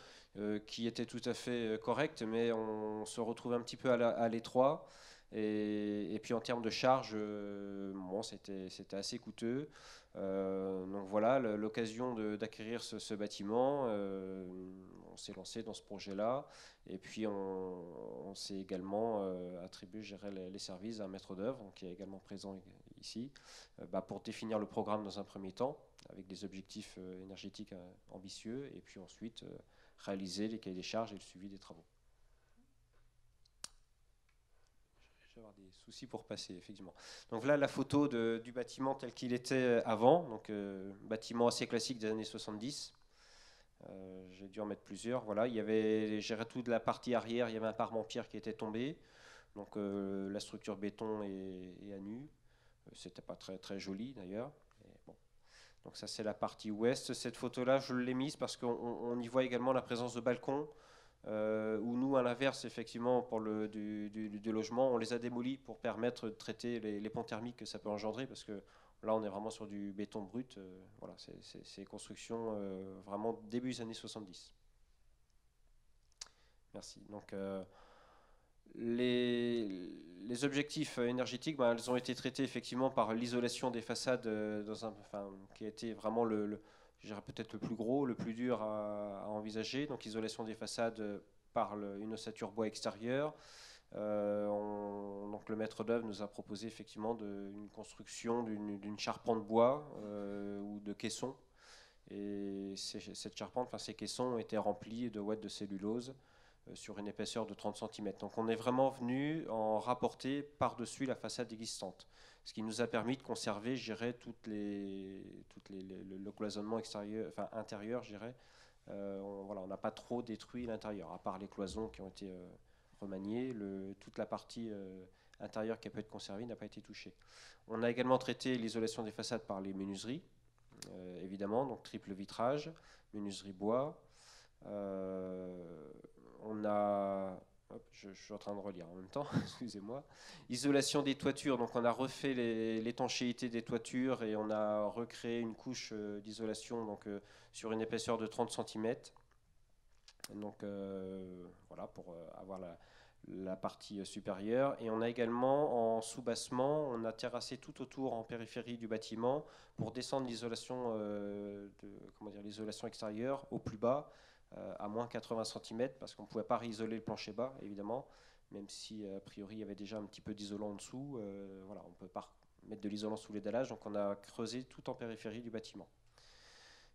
qui étaient tout à fait corrects, mais on se retrouve un petit peu à l'étroit. Et puis en termes de charges, bon, c'était assez coûteux. Donc voilà, l'occasion d'acquérir ce bâtiment, on s'est lancé dans ce projet-là. Et puis on s'est également attribué, je dirais, les services à un maître d'œuvre qui est également présent ici, pour définir le programme dans un premier temps, avec des objectifs énergétiques ambitieux, et puis ensuite réaliser les cahiers des charges et le suivi des travaux. Avoir des soucis pour passer, effectivement. Donc là, la photo du bâtiment tel qu'il était avant, donc bâtiment assez classique des années 70. J'ai dû en mettre plusieurs. Voilà, il y avait, j'irais toute la partie arrière, il y avait un parement-pierre qui était tombé. Donc la structure béton est à nu. C'était pas très, très joli d'ailleurs. Bon. Donc ça, c'est la partie ouest. Cette photo-là, je l'ai mise parce qu'on y voit également la présence de balcons. Où nous, à l'inverse, effectivement, pour du logement, on les a démolis pour permettre de traiter les ponts thermiques que ça peut engendrer, parce que là, on est vraiment sur du béton brut. Voilà, c'est construction vraiment début des années 70. Merci. Donc, les objectifs énergétiques, elles ont été traités effectivement par l'isolation des façades, qui a été vraiment je dirais peut-être le plus gros, le plus dur à envisager. Donc isolation des façades par une ossature bois extérieure. Donc le maître d'œuvre nous a proposé effectivement une construction d'une charpente bois ou de caissons. Et cette charpente, ces caissons ont été remplis de ouate de cellulose sur une épaisseur de 30 cm. Donc on est vraiment venu en rapporter par-dessus la façade existante, ce qui nous a permis de conserver, je dirais, le cloisonnement extérieur, intérieur, je dirais. On n'a pas trop détruit l'intérieur, à part les cloisons qui ont été remaniées. Toute la partie intérieur qui a pu être conservé n'a pas été touché. On a également traité l'isolation des façades par les menuiseries, évidemment, donc triple vitrage, menuiserie bois. On a... je suis en train de relire en même temps, excusez-moi. Isolation des toitures, donc on a refait l'étanchéité des toitures et on a recréé une couche d'isolation sur une épaisseur de 30 cm. Donc voilà, pour avoir la partie supérieure. Et on a également en sous-bassement, on a terrassé tout autour en périphérie du bâtiment pour descendre l'isolation l'isolation extérieure au plus bas, à moins 80 cm, parce qu'on ne pouvait pas réisoler le plancher bas, évidemment, même si a priori il y avait déjà un petit peu d'isolant en dessous. Voilà, on ne peut pas mettre de l'isolant sous les dallages, donc on a creusé tout en périphérie du bâtiment.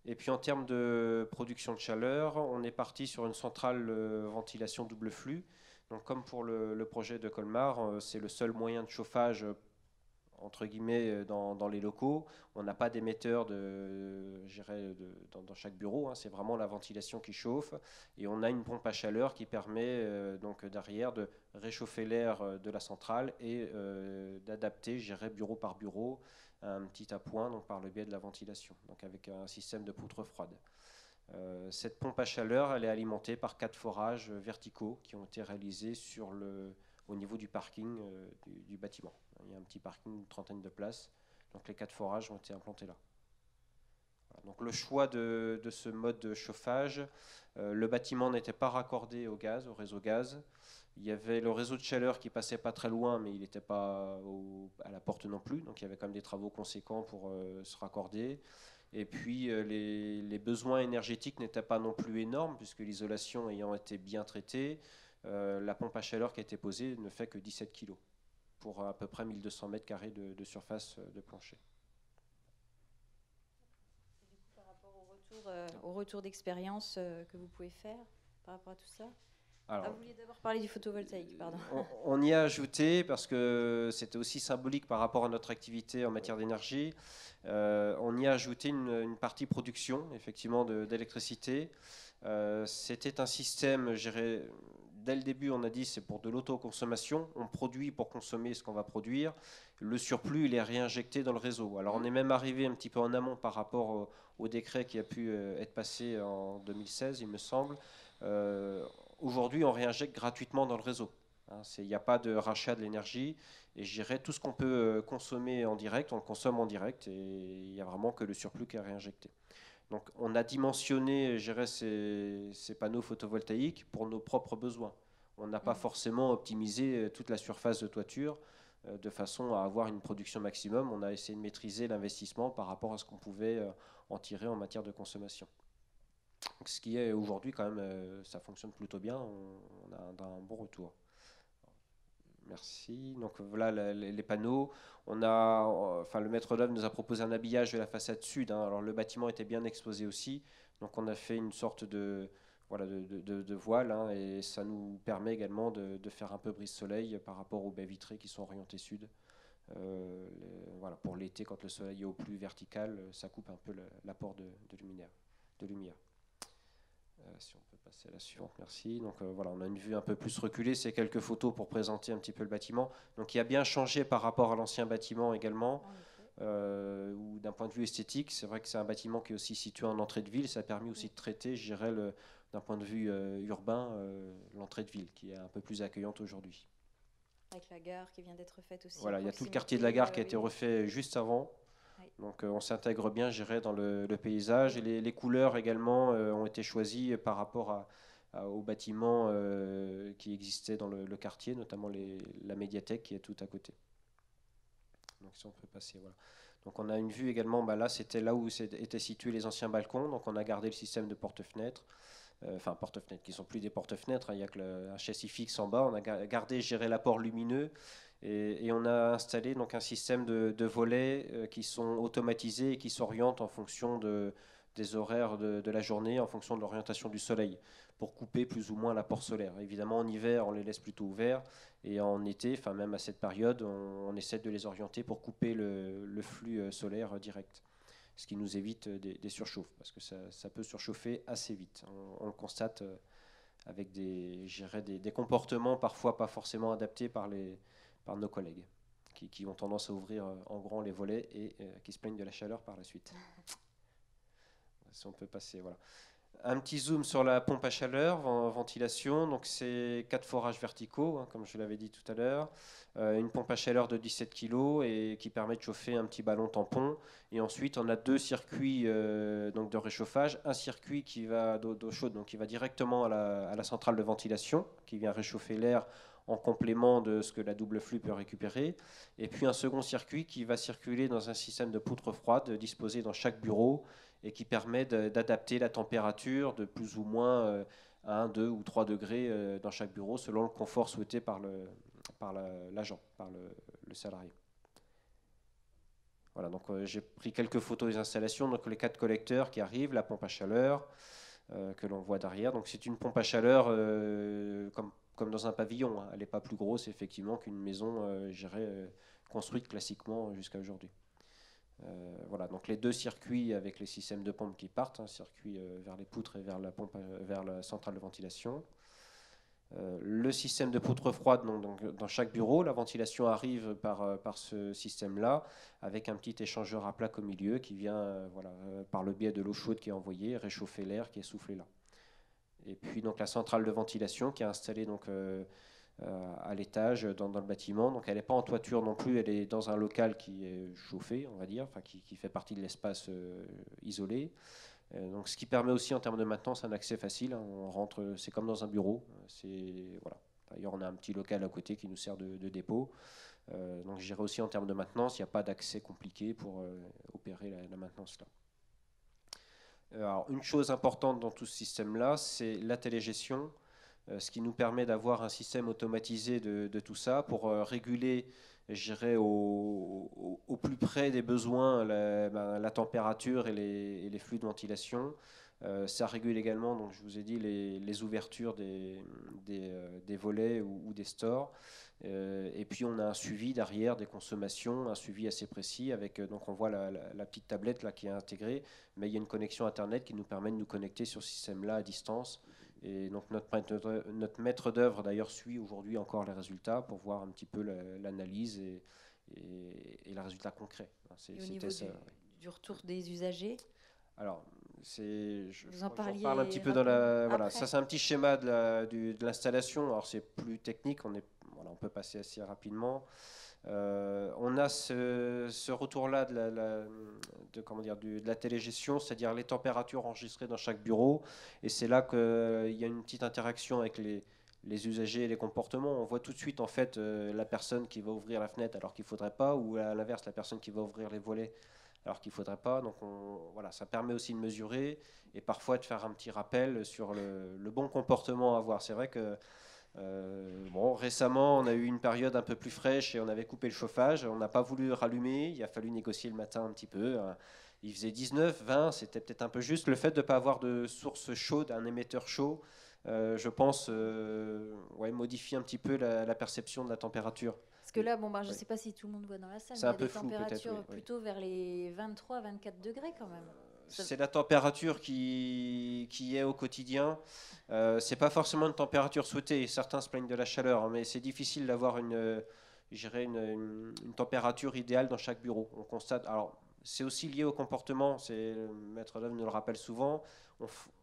Et puis en termes de production de chaleur, on est parti sur une centrale ventilation double flux. Donc comme pour le projet de Colmar, c'est le seul moyen de chauffage entre guillemets dans les locaux. On n'a pas d'émetteur dans chaque bureau, hein. C'est vraiment la ventilation qui chauffe. Et on a une pompe à chaleur qui permet donc derrière de réchauffer l'air de la centrale et d'adapter, bureau par bureau, un petit appoint donc par le biais de la ventilation, donc avec un système de poutre froide. Cette pompe à chaleur, elle est alimentée par 4 forages verticaux qui ont été réalisés au niveau du parking du bâtiment. Il y a un petit parking, une trentaine de places, donc les 4 forages ont été implantés là. Voilà. Donc le choix de ce mode de chauffage, le bâtiment n'était pas raccordé au réseau gaz. Il y avait le réseau de chaleur qui passait pas très loin, mais il n'était pas à la porte non plus. Donc il y avait quand même des travaux conséquents pour se raccorder. Et puis les besoins énergétiques n'étaient pas non plus énormes, puisque l'isolation ayant été bien traitée, la pompe à chaleur qui a été posée ne fait que 17 kg pour à peu près 1200 m² de surface de plancher. Et du coup, par rapport au retour d'expérience que vous pouvez faire par rapport à tout ça? Vous vouliez d'abord parler du photovoltaïque, pardon. On y a ajouté, parce que c'était aussi symbolique par rapport à notre activité en matière d'énergie, on y a ajouté une partie production, effectivement, d'électricité. C'était un système, dès le début, on a dit c'est pour de l'autoconsommation. On produit pour consommer ce qu'on va produire. Le surplus, il est réinjecté dans le réseau. Alors, on est même arrivé un petit peu en amont par rapport au décret qui a pu être passé en 2016, il me semble. Aujourd'hui, on réinjecte gratuitement dans le réseau. Il n'y a pas de rachat de l'énergie. Et je dirais, tout ce qu'on peut consommer en direct, on le consomme en direct. Et il n'y a vraiment que le surplus qui est réinjecté. Donc, on a dimensionné, je dirais, ces panneaux photovoltaïques pour nos propres besoins. On n'a pas forcément optimisé toute la surface de toiture de façon à avoir une production maximum. On a essayé de maîtriser l'investissement par rapport à ce qu'on pouvait en tirer en matière de consommation. Donc, ce qui est aujourd'hui quand même, ça fonctionne plutôt bien, on a un bon retour. Merci. Donc voilà les panneaux. Le maître d'œuvre nous a proposé un habillage de la façade sud. Alors le bâtiment était bien exposé aussi, donc on a fait une sorte de voile, et ça nous permet également de faire un peu brise-soleil par rapport aux baies vitrées qui sont orientées sud. Pour l'été, quand le soleil est au plus vertical, ça coupe un peu l'apport de lumière. Si on peut passer à la suivante, merci. Donc on a une vue un peu plus reculée, c'est quelques photos pour présenter un petit peu le bâtiment. Donc il a bien changé par rapport à l'ancien bâtiment également, ou d'un point de vue esthétique. C'est vrai que c'est un bâtiment qui est aussi situé en entrée de ville, ça a permis aussi de traiter, je dirais, d'un point de vue urbain, l'entrée de ville, qui est un peu plus accueillante aujourd'hui. Avec la gare qui vient d'être faite aussi. Voilà, il y a tout le quartier de la gare qui a été refait juste avant. Donc on s'intègre bien, je dirais, dans le paysage. Et les couleurs également ont été choisies par rapport aux bâtiments qui existaient dans le quartier, notamment la médiathèque qui est tout à côté. Donc si on peut passer, voilà. Donc on a une vue également, là c'était là où étaient situés les anciens balcons. Donc on a gardé le système de porte-fenêtres. Porte-fenêtres qui ne sont plus des porte-fenêtres, il n'y a un châssis fixe en bas. On a gardé, géré l'apport lumineux. Et on a installé donc un système de volets qui sont automatisés et qui s'orientent en fonction des horaires de la journée, en fonction de l'orientation du soleil, pour couper plus ou moins l'apport solaire. Évidemment, en hiver, on les laisse plutôt ouverts, et en été, même à cette période, on essaie de les orienter pour couper le flux solaire direct, ce qui nous évite des surchauffes, parce que ça peut surchauffer assez vite. On le constate avec des comportements parfois pas forcément adaptés par par nos collègues qui ont tendance à ouvrir en grand les volets et qui se plaignent de la chaleur par la suite. Si on peut passer, voilà. Un petit zoom sur la pompe à chaleur, ventilation. Donc c'est 4 forages verticaux, hein, comme je l'avais dit tout à l'heure. Une pompe à chaleur de 17 kg et qui permet de chauffer un petit ballon tampon. Et ensuite, on a 2 circuits donc de réchauffage. Un circuit qui va d'eau chaude, donc qui va directement à la centrale de ventilation, qui vient réchauffer l'air en complément de ce que la double flux peut récupérer. Et puis un second circuit qui va circuler dans un système de poutre froide disposé dans chaque bureau et qui permet d'adapter la température de plus ou moins 1, 2 ou 3 degrés dans chaque bureau selon le confort souhaité par l'agent, par le salarié. Voilà, donc j'ai pris quelques photos des installations, donc les 4 collecteurs qui arrivent, la pompe à chaleur que l'on voit derrière. Donc c'est une pompe à chaleur comme dans un pavillon, hein. Elle n'est pas plus grosse effectivement qu'une maison construite classiquement jusqu'à aujourd'hui. Voilà, donc les 2 circuits avec les systèmes de pompe qui partent, un circuit vers les poutres et vers la centrale de ventilation. Le système de poutre froide, donc dans chaque bureau, la ventilation arrive par ce système-là, avec un petit échangeur à plaque au milieu qui vient par le biais de l'eau chaude qui est envoyée, réchauffer l'air qui est soufflé là. Et puis donc la centrale de ventilation qui est installée donc, à l'étage dans le bâtiment. Donc elle n'est pas en toiture non plus, elle est dans un local qui est chauffé, on va dire, enfin, qui fait partie de l'espace isolé. Donc ce qui permet aussi en termes de maintenance un accès facile, hein. On rentre, c'est comme dans un bureau. Voilà. D'ailleurs on a un petit local à côté qui nous sert de dépôt. Donc je dirais aussi en termes de maintenance, il n'y a pas d'accès compliqué pour opérer la maintenance là. Alors, une chose importante dans tout ce système-là, c'est la télégestion, ce qui nous permet d'avoir un système automatisé de tout ça pour réguler, je dirais, au plus près des besoins la température et les flux de ventilation. Ça régule également, donc je vous ai dit, les ouvertures des volets ou des stores. Et puis on a un suivi derrière des consommations, un suivi assez précis avec, donc on voit la petite tablette là qui est intégrée, mais il y a une connexion internet qui nous permet de nous connecter sur ce système-là à distance. Et donc notre maître d'œuvre d'ailleurs suit aujourd'hui encore les résultats pour voir un petit peu l'analyse et le résultat concret. Et au niveau du retour des usagers? Alors, vous en parliez parle un petit peu voilà, ça c'est un petit schéma de l'installation. Alors c'est plus technique, on peut passer assez rapidement. On a ce retour-là de la télégestion, c'est-à-dire les températures enregistrées dans chaque bureau. Et c'est là qu'il y a une petite interaction avec les usagers et les comportements. On voit tout de suite en fait la personne qui va ouvrir la fenêtre alors qu'il ne faudrait pas, ou à l'inverse la personne qui va ouvrir les volets alors qu'il ne faudrait pas. Donc voilà, ça permet aussi de mesurer et parfois de faire un petit rappel sur le bon comportement à avoir. C'est vrai que récemment, on a eu une période un peu plus fraîche et on avait coupé le chauffage. On n'a pas voulu rallumer. Il a fallu négocier le matin un petit peu. Il faisait 19, 20, c'était peut-être un peu juste. Le fait de ne pas avoir de source chaude, un émetteur chaud, je pense, modifie un petit peu la perception de la température. Parce que là, je ne sais pas si tout le monde voit dans la salle, mais il y a des températures plutôt vers les 23-24 degrés quand même. C'est la température qui est au quotidien. C'est pas forcément une température souhaitée. Certains se plaignent de la chaleur, mais c'est difficile d'avoir une température idéale dans chaque bureau. On constate. Alors, c'est aussi lié au comportement. Le maître d'œuvre nous le rappelle souvent.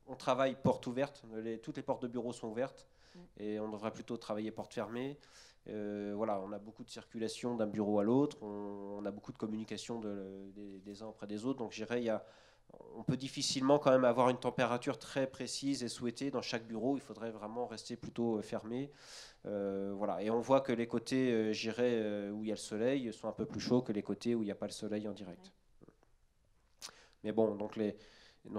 On travaille porte ouverte. Toutes les portes de bureau sont ouvertes et on devrait plutôt travailler porte fermée. On a beaucoup de circulation d'un bureau à l'autre. On a beaucoup de communication des uns auprès des autres. Donc, je dirais, on peut difficilement quand même avoir une température très précise et souhaitée dans chaque bureau. Il faudrait vraiment rester plutôt fermé. Et on voit que les côtés, où il y a le soleil, sont un peu plus chauds que les côtés où il n'y a pas le soleil en direct. Mais bon, donc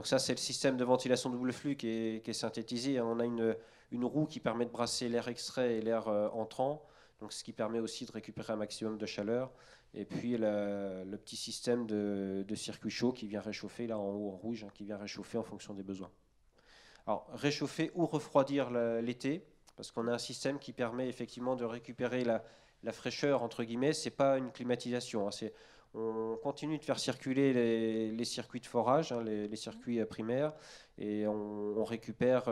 ça c'est le système de ventilation double flux qui est synthétisé. On a une roue qui permet de brasser l'air extrait et l'air entrant, donc ce qui permet aussi de récupérer un maximum de chaleur. Et puis le petit système de circuit chaud qui vient réchauffer, là en haut en rouge, qui vient réchauffer en fonction des besoins. Alors réchauffer ou refroidir l'été, parce qu'on a un système qui permet effectivement de récupérer la fraîcheur, entre guillemets. C'est pas une climatisation, hein, on continue de faire circuler les circuits de forage, hein, les circuits primaires, et on récupère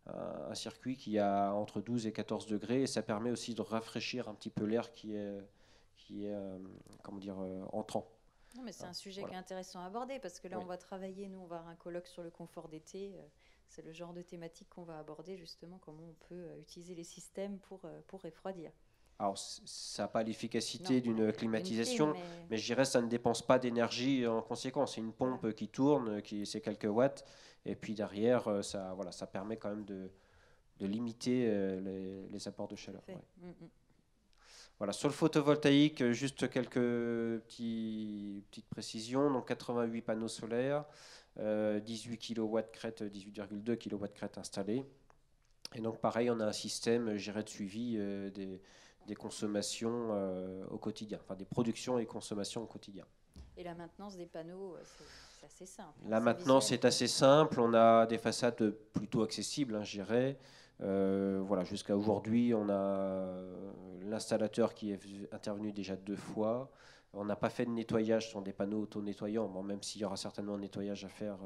un circuit qui a entre 12 et 14 degrés, et ça permet aussi de rafraîchir un petit peu l'air qui est comment dire, entrant. Non, mais c'est un sujet Voilà. qui est intéressant à aborder, parce que là, Oui. on va travailler, nous, on va avoir un colloque sur le confort d'été. C'est le genre de thématique qu'on va aborder, justement, comment on peut utiliser les systèmes pour refroidir. Alors, ça n'a pas l'efficacité Non, d'une climatisation, clim, mais je dirais que ça ne dépense pas d'énergie en conséquence. C'est une pompe qui tourne, c'est quelques watts, et puis derrière, ça permet quand même de limiter les apports de chaleur. Fait. Ouais. Voilà, sur le photovoltaïque, juste quelques petites précisions. Donc 88 panneaux solaires, 18 kW crête, 18,2 kW crête installés. Et donc pareil, on a un système, je dirais, de suivi des consommations au quotidien, enfin des productions et consommations au quotidien. Et la maintenance des panneaux, c'est assez simple. La maintenance est assez simple. On a des façades plutôt accessibles, je dirais. Voilà, jusqu'à aujourd'hui, on a l'installateur qui est intervenu déjà 2 fois. On n'a pas fait de nettoyage, ce sont des panneaux auto-nettoyants, bon, même s'il y aura certainement un nettoyage à faire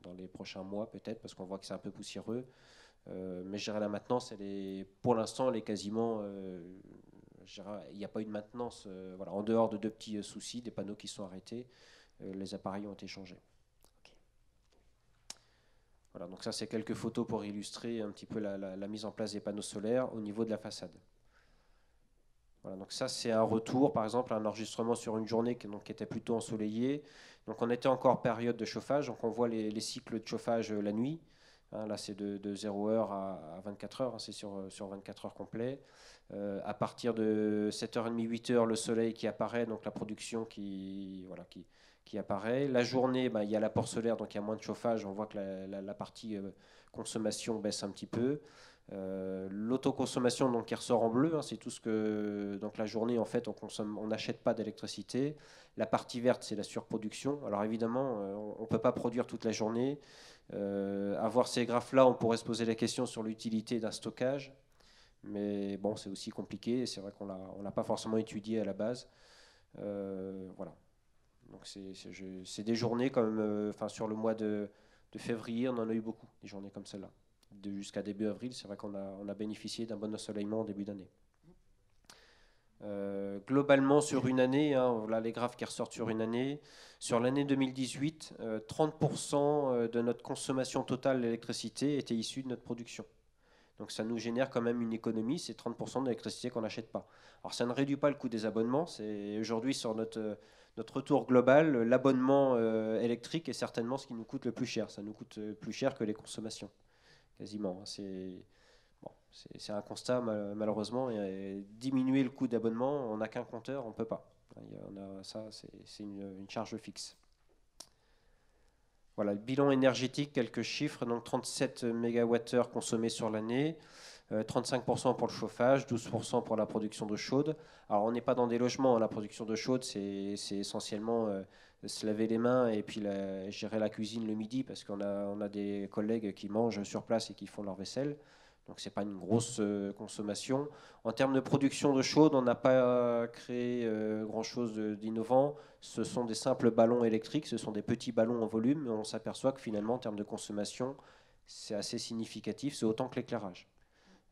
dans les prochains mois peut-être, parce qu'on voit que c'est un peu poussiéreux. Mais je dirais la maintenance, pour l'instant, elle est quasiment... il n'y a pas eu de maintenance. Voilà, en dehors de 2 petits soucis, des panneaux qui sont arrêtés, les appareils ont été changés. Voilà, donc ça c'est quelques photos pour illustrer un petit peu la mise en place des panneaux solaires au niveau de la façade. Voilà, donc ça c'est un retour, par exemple, un enregistrement sur une journée qui était plutôt ensoleillée. Donc on était encore période de chauffage, donc on voit les cycles de chauffage la nuit. Là c'est de 0 heure à 24 heures, c'est sur 24 heures complet. À partir de 7h30, 8h, le soleil qui apparaît, donc la production qui apparaît. La journée, il y a l'apport solaire, donc il y a moins de chauffage. On voit que la partie consommation baisse un petit peu. L'autoconsommation, donc, qui ressort en bleu, c'est tout ce que... Donc la journée, en fait, on n'achète pas d'électricité. La partie verte, c'est la surproduction. Alors évidemment, on ne peut pas produire toute la journée. À voir ces graphes-là, on pourrait se poser la question sur l'utilité d'un stockage. Mais bon, c'est aussi compliqué. C'est vrai qu'on ne l'a pas forcément étudié à la base. Voilà. Donc c'est des journées comme, sur le mois de février, on en a eu beaucoup, des journées comme celle-là. Jusqu'à début avril, c'est vrai qu'on a bénéficié d'un bon ensoleillement en début d'année. Globalement, sur une année, là les graphes qui ressortent sur une année, sur l'année 2018, 30% de notre consommation totale d'électricité était issue de notre production. Donc ça nous génère quand même une économie, c'est 30% de l'électricité qu'on n'achète pas. Alors ça ne réduit pas le coût des abonnements, c'est aujourd'hui sur notre retour global, l'abonnement électrique est certainement ce qui nous coûte le plus cher. Ça nous coûte plus cher que les consommations, quasiment. C'est un constat, malheureusement. Et diminuer le coût d'abonnement, on n'a qu'un compteur, on ne peut pas. Ça, c'est une charge fixe. Voilà, le bilan énergétique, quelques chiffres. Donc 37 MWh consommés sur l'année, 35% pour le chauffage, 12% pour la production d'eau chaude. Alors on n'est pas dans des logements, la production d'eau chaude, c'est essentiellement se laver les mains et puis gérer la cuisine le midi, parce qu'on a des collègues qui mangent sur place et qui font leur vaisselle. Donc ce n'est pas une grosse consommation. En termes de production d'eau chaude, on n'a pas créé grand-chose d'innovant. Ce sont des simples ballons électriques, ce sont des petits ballons en volume, mais on s'aperçoit que finalement, en termes de consommation, c'est assez significatif, c'est autant que l'éclairage.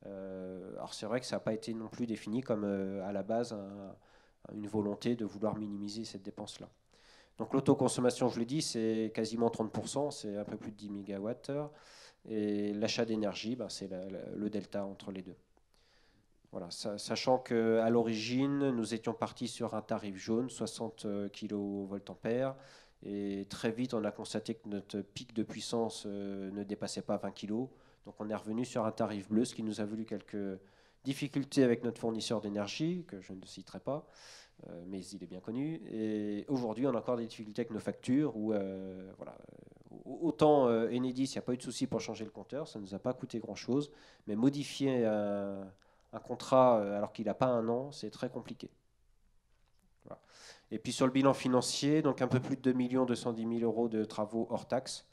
Alors c'est vrai que ça n'a pas été non plus défini comme à la base une volonté de vouloir minimiser cette dépense-là. Donc l'autoconsommation, je l'ai dit, c'est quasiment 30%, c'est un peu plus de 10 MWh. Et l'achat d'énergie, c'est le delta entre les deux. Voilà, sachant qu'à l'origine, nous étions partis sur un tarif jaune, 60 kVA, et très vite, on a constaté que notre pic de puissance ne dépassait pas 20 kg. Donc on est revenu sur un tarif bleu, ce qui nous a valu quelques difficultés avec notre fournisseur d'énergie, que je ne citerai pas, mais il est bien connu. Et aujourd'hui, on a encore des difficultés avec nos factures, où voilà. Autant Enedis, il n'y a pas eu de souci pour changer le compteur, ça ne nous a pas coûté grand-chose, mais modifier un contrat alors qu'il n'a pas un an, c'est très compliqué. Voilà. Et puis sur le bilan financier, donc un peu plus de 2 210 000 euros de travaux hors taxes,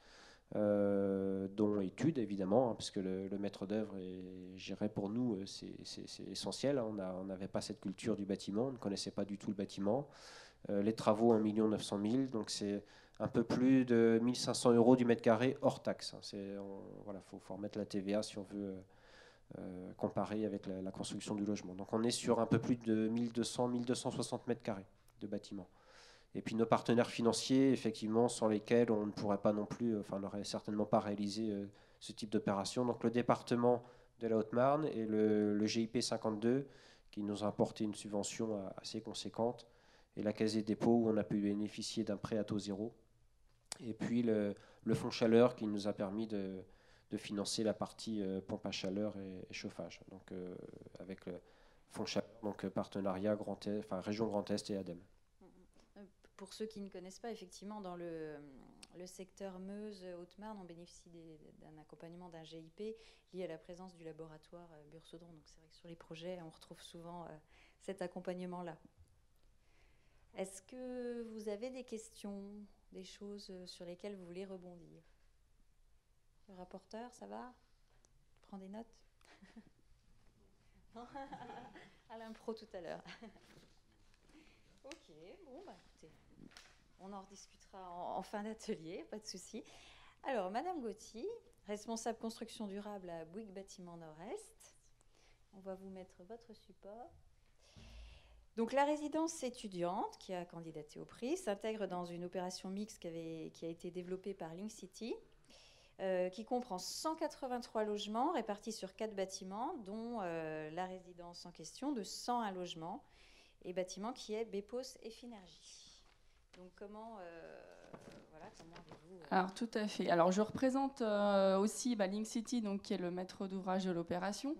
dont études évidemment, parce que le maître d'œuvre, j'irais pour nous, c'est essentiel. On n'avait pas cette culture du bâtiment, on ne connaissait pas du tout le bâtiment. Les travaux, 1 900 000, donc c'est un peu plus de 1 500 € du mètre carré hors taxe. Voilà, faut remettre la TVA si on veut comparer avec la construction du logement. Donc on est sur un peu plus de 1260 mètres carrés de bâtiments. Et puis nos partenaires financiers, effectivement, sans lesquels on ne pourrait pas non plus, on n'aurait certainement pas réalisé ce type d'opération. Donc le département de la Haute-Marne et le GIP 52 qui nous a apporté une subvention assez conséquente, et la Caisse des dépôts où on a pu bénéficier d'un prêt à taux zéro, et puis le fonds chaleur qui nous a permis de financer la partie pompe à chaleur et chauffage, donc avec le fonds chaleur, donc partenariat région Grand Est et ADEME. Pour ceux qui ne connaissent pas, effectivement, dans le secteur Meuse-Haute-Marne, on bénéficie d'un accompagnement d'un GIP lié à la présence du laboratoire Bursodron. Donc c'est vrai que sur les projets, on retrouve souvent cet accompagnement-là. Est-ce que vous avez des questions, des choses sur lesquelles vous voulez rebondir? Le rapporteur, ça va? Prends des notes? À l'impro tout à l'heure. Ok, bon, écoutez, on en rediscutera en fin d'atelier, pas de souci. Alors, Madame Gauthier, responsable construction durable à Bouygues Bâtiment Nord-Est. On va vous mettre votre support. Donc, la résidence étudiante qui a candidaté au prix s'intègre dans une opération mixte qui a été développée par Link City, qui comprend 183 logements répartis sur 4 bâtiments, dont la résidence en question de 101 logements, et bâtiment qui est Bepos et Finergie. Donc comment avez-vous Alors tout à fait. Alors je représente aussi Link City, donc qui est le maître d'ouvrage de l'opération,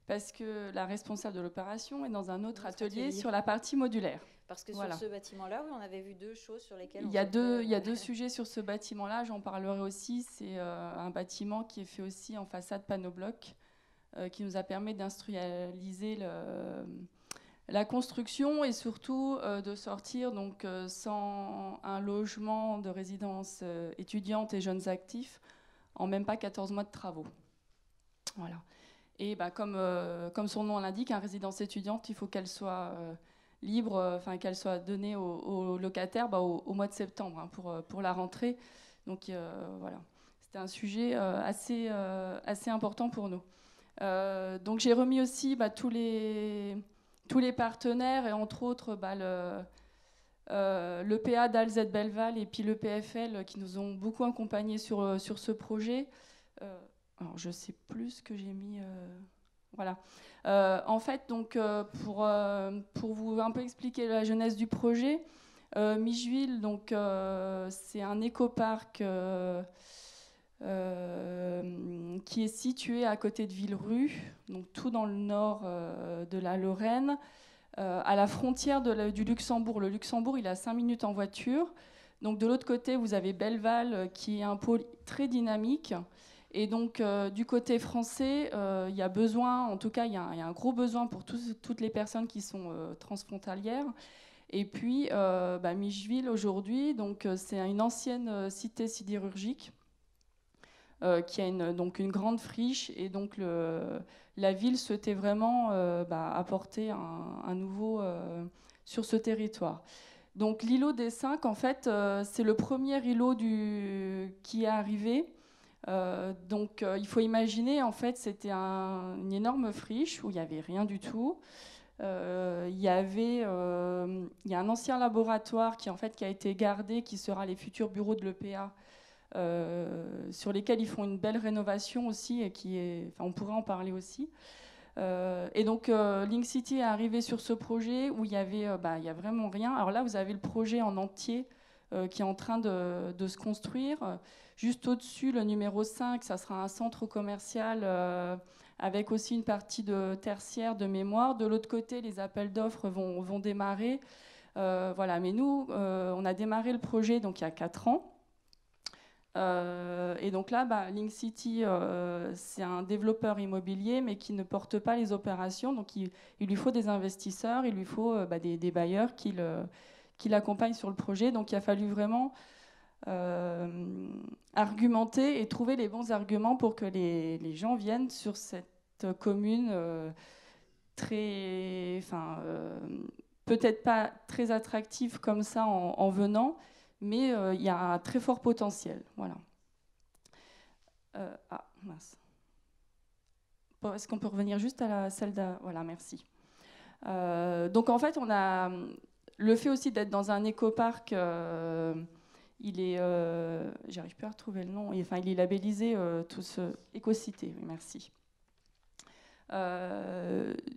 parce que la responsable de l'opération est dans un autre atelier sur la partie modulaire. Parce que sur ce bâtiment-là, oui, on avait vu deux choses sur lesquelles il y a deux sujets sur ce bâtiment-là. J'en parlerai aussi. C'est un bâtiment qui est fait aussi en façade panneau-bloc, qui nous a permis d'industrialiser la construction et surtout de sortir donc 101 logements de résidence étudiantes et jeunes actifs en même pas 14 mois de travaux. Voilà. Et comme son nom l'indique, une résidence étudiante, il faut qu'elle soit libre, qu'elle soit donnée aux locataires au mois de septembre pour la rentrée. Donc voilà, c'était un sujet assez important pour nous. Donc j'ai remis aussi tous les partenaires, et entre autres le PA d'Alzette Belval et puis le PFL qui nous ont beaucoup accompagnés sur ce projet. Alors je ne sais plus ce que j'ai mis. Voilà. En fait, donc, pour vous un peu expliquer la genèse du projet, Micheville, donc, c'est un écoparc qui est situé à côté de Villerue, donc tout dans le nord de la Lorraine, à la frontière du Luxembourg. Le Luxembourg, il est à 5 minutes en voiture. Donc de l'autre côté, vous avez Belval, qui est un pôle très dynamique. Et donc du côté français, il y a besoin, en tout cas, il y a un gros besoin pour toutes les personnes qui sont transfrontalières. Et puis Micheville aujourd'hui, donc c'est une ancienne cité sidérurgique. Qui a donc une grande friche, et donc la ville souhaitait vraiment apporter un nouveau sur ce territoire. Donc l'îlot des 5, en fait, c'est le premier îlot qui est arrivé. Donc il faut imaginer, en fait, c'était une énorme friche où il n'y avait rien du tout. Il y a un ancien laboratoire qui a été gardé, qui sera les futurs bureaux de l'EPA, sur lesquels ils font une belle rénovation aussi, et on pourrait en parler aussi. Et donc Link City est arrivé sur ce projet où il y a vraiment rien. Alors là, vous avez le projet en entier qui est en train de se construire. Juste au-dessus, le numéro 5, ça sera un centre commercial avec aussi une partie de tertiaire de mémoire. De l'autre côté, les appels d'offres vont démarrer. Voilà. Mais nous, on a démarré le projet donc, il y a 4 ans. Et donc là, Link City, c'est un développeur immobilier, mais qui ne porte pas les opérations. Donc il lui faut des investisseurs, il lui faut des bailleurs qui l'accompagnent sur le projet. Donc il a fallu vraiment argumenter et trouver les bons arguments pour que les gens viennent sur cette commune peut-être pas très attractive comme ça en venant, mais il y a un très fort potentiel. Voilà. Mince. Est-ce qu'on peut revenir juste à la salle de... Voilà, merci. Donc en fait, on a le fait aussi d'être dans un écoparc. Il est, j'arrive plus à retrouver le nom. Enfin, il est labellisé Écocité. Merci.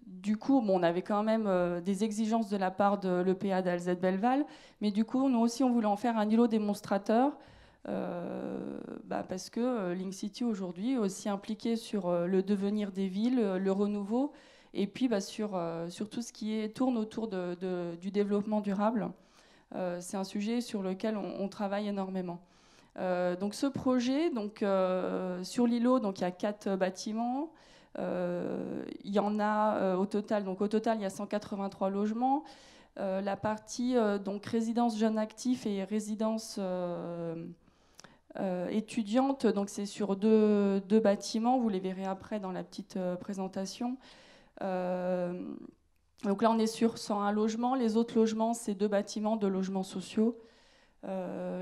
Du coup, bon, on avait quand même des exigences de la part de l'EPA d'Alzette Belleval, mais du coup, nous aussi, on voulait en faire un îlot démonstrateur. Parce que Linkcity aujourd'hui est aussi impliqué sur le devenir des villes, le renouveau, et puis sur tout ce qui tourne autour du développement durable. C'est un sujet sur lequel on travaille énormément. Donc ce projet, sur l'îlot, il y a 4 bâtiments. Il y en a au total. Donc au total, il y a 183 logements. La partie résidence jeunes actifs et résidence étudiante, donc c'est sur deux bâtiments, vous les verrez après dans la petite présentation. Donc là on est sur 101 logements, les autres logements c'est 2 bâtiments de logements sociaux.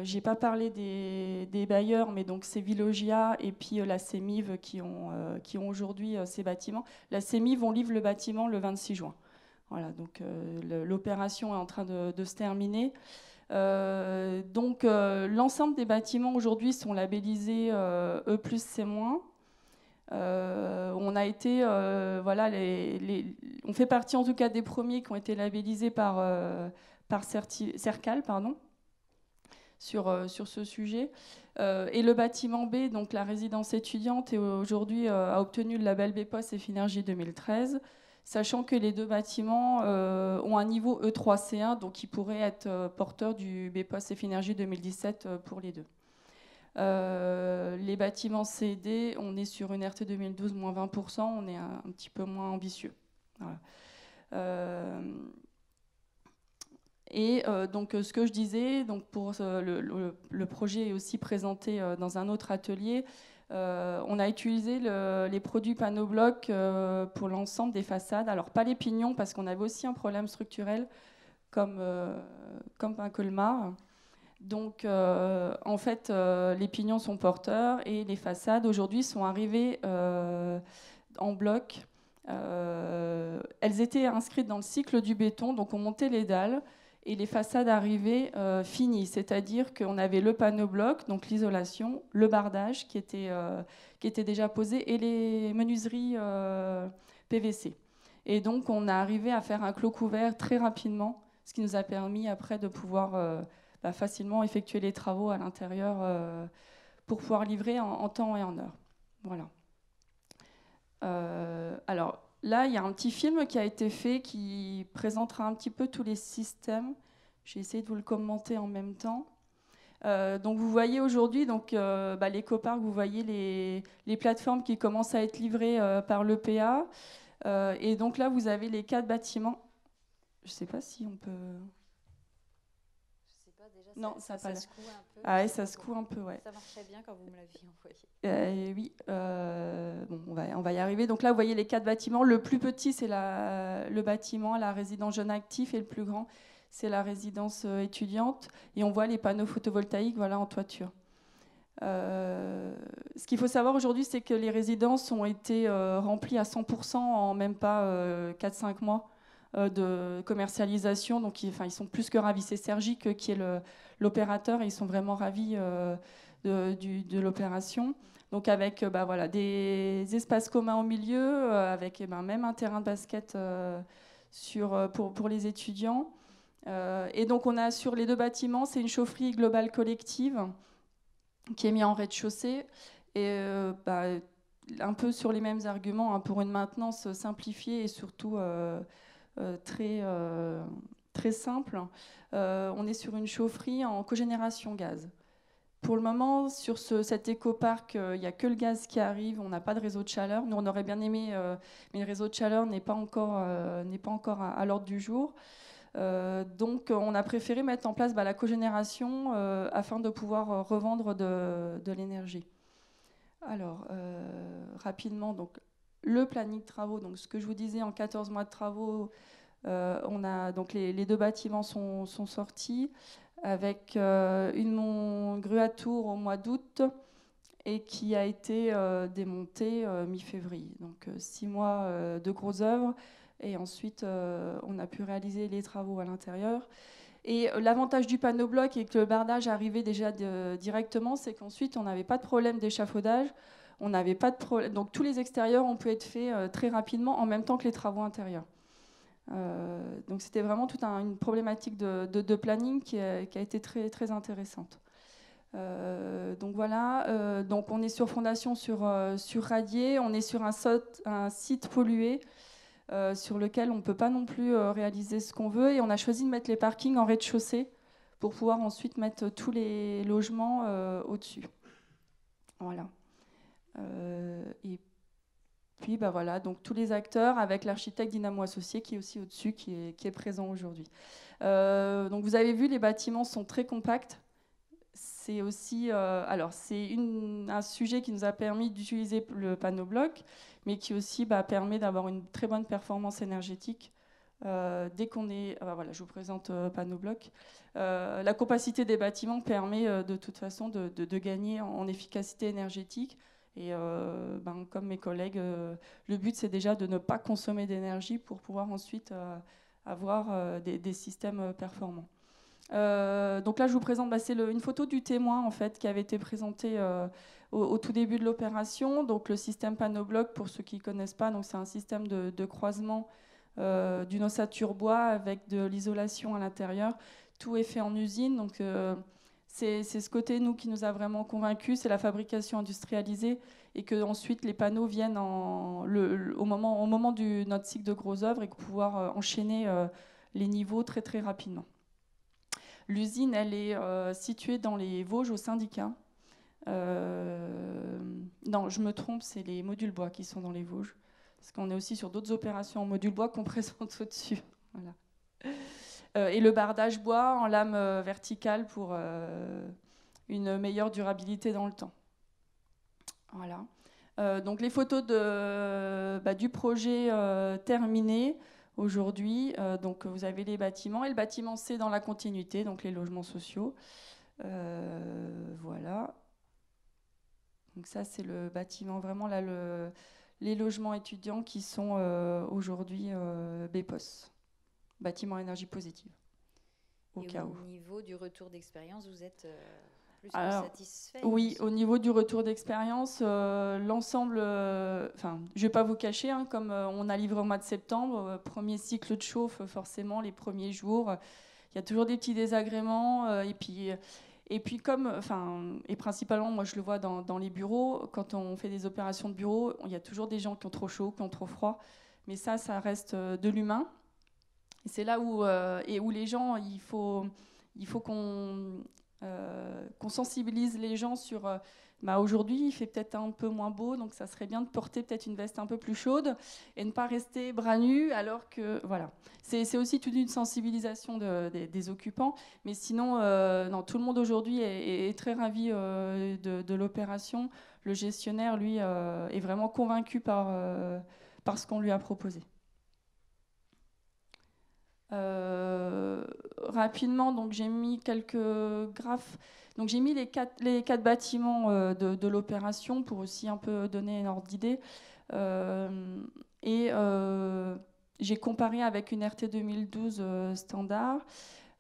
J'ai pas parlé des bailleurs, mais donc c'est Villogia et puis la CEMIV qui ont aujourd'hui ces bâtiments. La CEMIV, on livre le bâtiment le 26 juin. Voilà, donc l'opération est en train de se terminer. L'ensemble des bâtiments aujourd'hui sont labellisés E+, C-. On a été, on fait partie en tout cas des premiers qui ont été labellisés par Cercal, sur ce sujet. Et le bâtiment B, donc la résidence étudiante, aujourd'hui a obtenu le label BPOS Effinergie 2013. Sachant que les 2 bâtiments ont un niveau E3C1, donc ils pourraient être porteurs du BPOS Effinergie 2017 pour les 2. Les bâtiments C et D, on est sur une RT 2012 moins 20%, on est un petit peu moins ambitieux. Voilà. Ce que je disais, pour le projet est aussi présenté dans un autre atelier. On a utilisé les produits Panobloc pour l'ensemble des façades. Alors pas les pignons parce qu'on avait aussi un problème structurel comme un colmar. Donc en fait les pignons sont porteurs et les façades aujourd'hui sont arrivées en bloc. Elles étaient inscrites dans le cycle du béton, donc on montait les dalles. Et les façades arrivaient finies, c'est-à-dire qu'on avait le panneau-bloc, donc l'isolation, le bardage qui était déjà posé et les menuiseries PVC. Et donc on a arrivé à faire un clos couvert très rapidement, ce qui nous a permis après de pouvoir facilement effectuer les travaux à l'intérieur pour pouvoir livrer en temps et en heure. Voilà. Alors, là, il y a un petit film qui a été fait qui présentera un petit peu tous les systèmes. J'ai essayé de vous le commenter en même temps. Donc, vous voyez aujourd'hui l'écoparc, vous voyez les plateformes qui commencent à être livrées par l'EPA. Et donc là, vous avez les 4 bâtiments. Je ne sais pas si on peut... Non, ça se coud un peu. Ah ouais, ça se coud un peu, ouais. Ça marchait bien quand vous me l'aviez envoyé. Oui, on va y arriver. Donc là, vous voyez les 4 bâtiments. Le plus petit, c'est le bâtiment, la résidence jeune actif, et le plus grand, c'est la résidence étudiante. Et on voit les panneaux photovoltaïques, en toiture. Ce qu'il faut savoir aujourd'hui, c'est que les résidences ont été remplies à 100% en même pas 4-5 mois de commercialisation. Donc, ils sont plus que ravis. C'est Sergic qui est l'opérateur et ils sont vraiment ravis de l'opération. Donc, avec des espaces communs au milieu, avec même un terrain de basket pour les étudiants. Et donc, on a sur les 2 bâtiments, c'est une chaufferie globale collective qui est mise en rez-de-chaussée. Et un peu sur les mêmes arguments, pour une maintenance simplifiée et surtout très simple. On est sur une chaufferie en cogénération gaz. Pour le moment, sur cet écoparc, il n'y a que le gaz qui arrive, on n'a pas de réseau de chaleur. Nous, on aurait bien aimé, mais le réseau de chaleur n'est pas encore à l'ordre du jour. Donc, on a préféré mettre en place la cogénération afin de pouvoir revendre de l'énergie. Alors, rapidement, le planning de travaux, ce que je vous disais, en 14 mois de travaux, on a, les 2 bâtiments sont sortis. avec une grue à tour au mois d'août et qui a été démontée mi-février. Donc 6 mois de grosses œuvres et ensuite on a pu réaliser les travaux à l'intérieur. Et l'avantage du panneau bloc et que le bardage arrivait déjà directement, c'est qu'ensuite on n'avait pas de problème d'échafaudage, on n'avait pas de problème. Donc tous les extérieurs ont pu être faits très rapidement en même temps que les travaux intérieurs. Donc c'était vraiment toute une problématique de planning qui a été très, très intéressante. Donc voilà, donc on est sur fondation sur radier, on est sur un site pollué sur lequel on ne peut pas non plus réaliser ce qu'on veut, et on a choisi de mettre les parkings en rez-de-chaussée pour pouvoir ensuite mettre tous les logements au-dessus. Voilà. Et puis bah voilà, donc tous les acteurs avec l'architecte Dynamo Associé qui est aussi au-dessus, qui est présent aujourd'hui. Donc vous avez vu, les bâtiments sont très compacts. C'est aussi, alors c'est un sujet qui nous a permis d'utiliser le panneau bloc, mais qui aussi permet d'avoir une très bonne performance énergétique. Dès qu'on est, voilà, je vous présente panneau bloc. La compacité des bâtiments permet de toute façon de gagner en efficacité énergétique. Et comme mes collègues, le but c'est déjà de ne pas consommer d'énergie pour pouvoir ensuite avoir des systèmes performants. Donc là, je vous présente, c'est une photo du témoin en fait qui avait été présentée au tout début de l'opération. Donc le système panneau bloc, pour ceux qui ne connaissent pas, donc c'est un système de croisement d'une ossature bois avec de l'isolation à l'intérieur. Tout est fait en usine, donc c'est ce côté nous qui nous a vraiment convaincus, c'est la fabrication industrialisée, et que ensuite les panneaux viennent au moment de notre cycle de gros œuvres, et pouvoir enchaîner les niveaux très très rapidement. L'usine, elle est située dans les Vosges, au syndicat. Non, je me trompe, c'est les modules bois qui sont dans les Vosges. Parce qu'on est aussi sur d'autres opérations en modules bois qu'on présente au-dessus. Voilà. Et le bardage bois en lame verticale pour une meilleure durabilité dans le temps. Voilà. Donc les photos du projet terminé. Aujourd'hui, donc vous avez les bâtiments, et le bâtiment C dans la continuité, donc les logements sociaux. Voilà. Donc ça, c'est le bâtiment, vraiment là, les logements étudiants qui sont aujourd'hui BEPOS, bâtiment énergie positive. Au niveau du retour d'expérience, vous êtes plus que satisfait? Oui, au niveau du retour d'expérience, l'ensemble, je ne vais pas vous cacher, comme on a livré au mois de septembre, premier cycle de chauffe, forcément, les premiers jours, il y a toujours des petits désagréments, et puis et principalement, moi je le vois dans les bureaux, quand on fait des opérations de bureau, il y a toujours des gens qui ont trop chaud, qui ont trop froid, mais ça reste de l'humain. Et c'est là où les gens, il faut qu'on sensibilise les gens sur aujourd'hui il fait peut-être un peu moins beau, donc ça serait bien de porter peut-être une veste un peu plus chaude et ne pas rester bras nus, alors que voilà, c'est aussi toute une sensibilisation des occupants. Mais sinon non, tout le monde aujourd'hui est très ravi de l'opération. Le gestionnaire, lui, est vraiment convaincu par ce qu'on lui a proposé. Rapidement, donc j'ai mis quelques graphes. Donc j'ai mis les quatre bâtiments de l'opération pour aussi un peu donner une ordre d'idée. J'ai comparé avec une RT 2012 standard.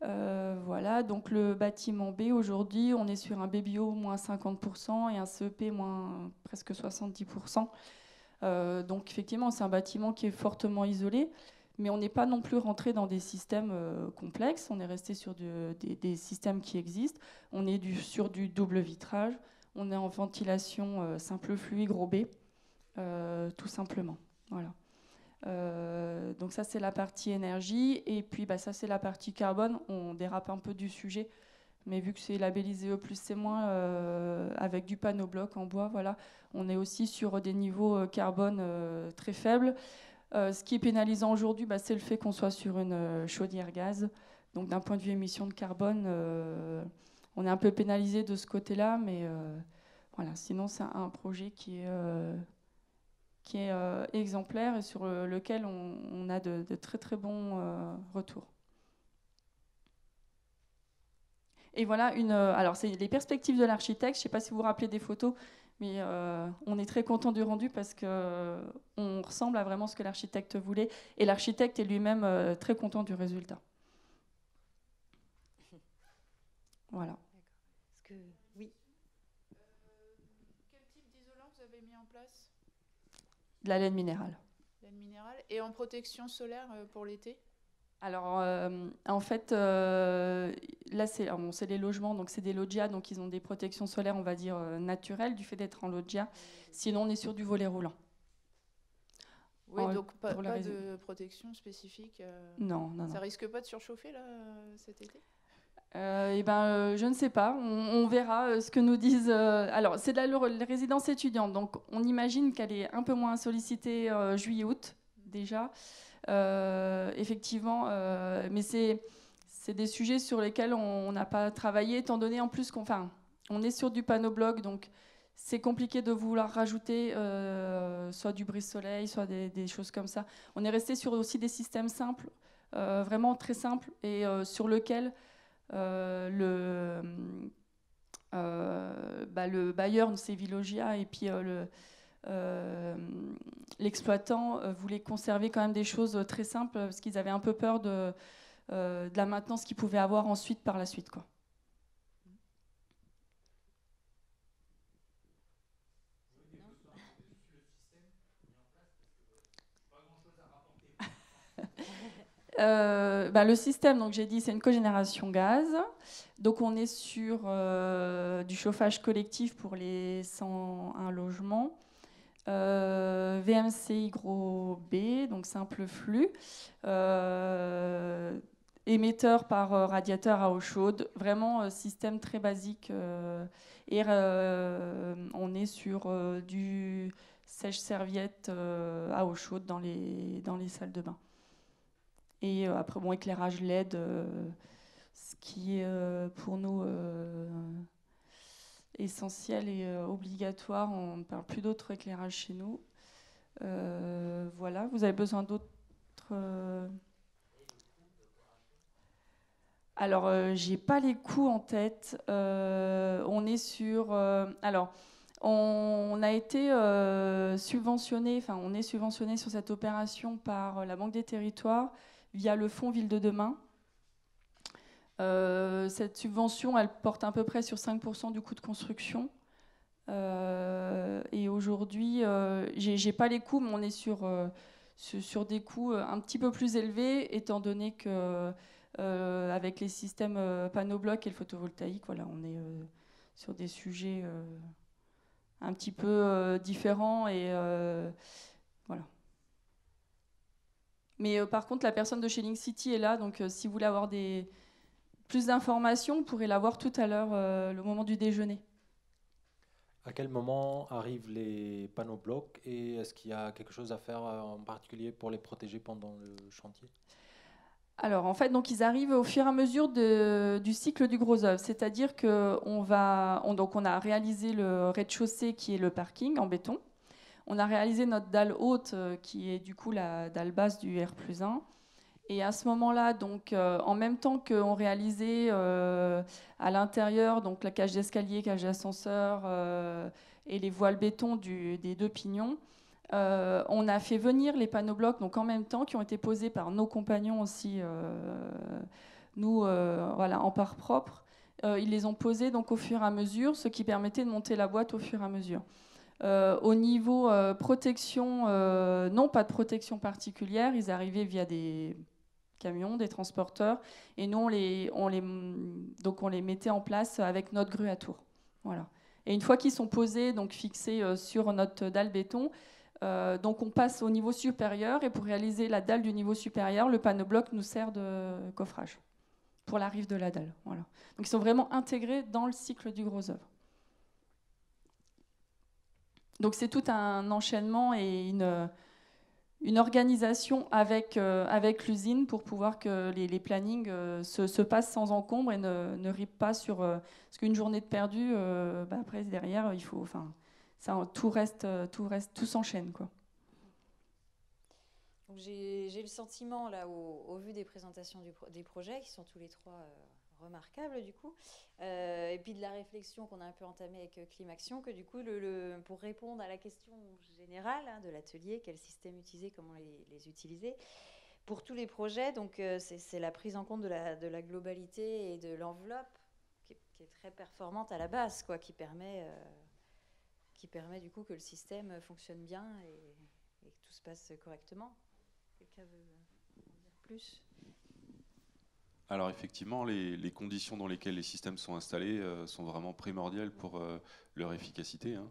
Voilà, donc le bâtiment B, aujourd'hui, on est sur un BBO moins 50% et un CEP moins presque 70%. Donc effectivement, c'est un bâtiment qui est fortement isolé. Mais on n'est pas non plus rentré dans des systèmes complexes, on est resté sur des systèmes qui existent. On est sur du double vitrage, on est en ventilation simple flux gros B, tout simplement. Voilà. Donc ça, c'est la partie énergie. Et puis ça, c'est la partie carbone. On dérape un peu du sujet, mais vu que c'est labellisé E+C- avec du panneau bloc en bois, voilà, on est aussi sur des niveaux carbone très faibles. Ce qui est pénalisant aujourd'hui, c'est le fait qu'on soit sur une chaudière gaz. Donc d'un point de vue émission de carbone, on est un peu pénalisé de ce côté-là, mais voilà. Sinon, c'est un projet qui est exemplaire et sur lequel on a de très très bons retours. Et voilà, alors c'est les perspectives de l'architecte. Je ne sais pas si vous vous rappelez des photos, mais on est très content du rendu parce qu'on ressemble à vraiment ce que l'architecte voulait. Et l'architecte est lui-même très content du résultat. Voilà. Oui. Quel type d'isolant vous avez mis en place? De la laine minérale. Laine minérale. Et en protection solaire pour l'été? Alors, en fait, là, c'est les logements, donc c'est des loggias, donc ils ont des protections solaires, on va dire, naturelles, du fait d'être en loggia. Sinon, on est sur du volet roulant. Oui, donc pas de protection spécifique Non. Ça risque pas de surchauffer, là, cet été? Je ne sais pas. On verra ce que nous disent. Alors, c'est de la résidence étudiante, donc on imagine qu'elle est un peu moins sollicitée juillet-août, déjà. Effectivement, mais c'est des sujets sur lesquels on n'a pas travaillé, étant donné en plus on est sur du panneau-bloc, donc c'est compliqué de vouloir rajouter soit du brise-soleil, soit des choses comme ça. On est resté sur aussi des systèmes simples, vraiment très simples, et sur lesquels le bailleur, c'est Villogia, et puis l'exploitant voulait conserver quand même des choses très simples parce qu'ils avaient un peu peur de la maintenance qu'ils pouvaient avoir ensuite par la suite, quoi. Le système, donc j'ai dit, c'est une cogénération gaz. Donc on est sur du chauffage collectif pour les 101 logements. VMC gros B, donc simple flux, émetteur par radiateur à eau chaude, vraiment système très basique. Et on est sur du sèche-serviette à eau chaude dans les salles de bain. Et après, éclairage LED, ce qui est pour nous essentiel et obligatoire. On ne parle plus d'autres éclairages chez nous. Voilà, vous avez besoin d'autres... Alors, j'ai pas les coûts en tête. On est sur... on a été subventionné, on est subventionné sur cette opération par la Banque des Territoires via le fonds Ville de Demain. Cette subvention, elle porte à peu près sur 5% du coût de construction. Et aujourd'hui, j'ai pas les coûts, mais on est sur des coûts un petit peu plus élevés, étant donné que avec les systèmes panneau-bloc et le photovoltaïque, voilà, on est sur des sujets un petit peu différents et voilà. Mais par contre, la personne de chez Link City est là, donc si vous voulez avoir plus d'informations, vous pourrez l'avoir tout à l'heure, le moment du déjeuner. À quel moment arrivent les panneaux blocs et est-ce qu'il y a quelque chose à faire en particulier pour les protéger pendant le chantier? Alors en fait, donc ils arrivent au fur et à mesure du cycle du gros œuvre, c'est-à-dire qu'on a réalisé le rez-de-chaussée qui est le parking en béton. On a réalisé notre dalle haute qui est du coup la dalle basse du R+1. Et à ce moment-là, donc, en même temps qu'on réalisait à l'intérieur donc la cage d'escalier, cage d'ascenseur et les voiles béton des deux pignons, on a fait venir les panneaux blocs donc en même temps qui ont été posés par nos compagnons aussi, voilà, en part propre. Ils les ont posés donc au fur et à mesure, ce qui permettait de monter la boîte au fur et à mesure. Au niveau protection, non, pas de protection particulière. Ils arrivaient via des camions, des transporteurs, et nous on les mettait en place avec notre grue à tour. Voilà. Et une fois qu'ils sont posés, donc fixés sur notre dalle béton, donc on passe au niveau supérieur, et pour réaliser la dalle du niveau supérieur, le panneau bloc nous sert de coffrage pour la rive de la dalle. Voilà. Donc ils sont vraiment intégrés dans le cycle du gros œuvre. Donc c'est tout un enchaînement et une organisation avec l'usine pour pouvoir que les plannings se passent sans encombre et ne ripent pas sur... parce qu'une journée de perdu, après derrière, il faut... tout s'enchaîne, quoi. J'ai le sentiment, là, au vu des présentations des projets, qui sont tous les trois remarquable du coup. Et puis de la réflexion qu'on a un peu entamée avec Climaction, que du coup, pour répondre à la question générale de l'atelier, quel système utiliser, comment les utiliser, pour tous les projets, donc c'est la prise en compte de la globalité et de l'enveloppe qui est très performante à la base, quoi, qui permet du coup que le système fonctionne bien et que tout se passe correctement. Quelqu'un veut en dire plus ? Alors effectivement, les conditions dans lesquelles les systèmes sont installés sont vraiment primordiales pour leur efficacité, hein.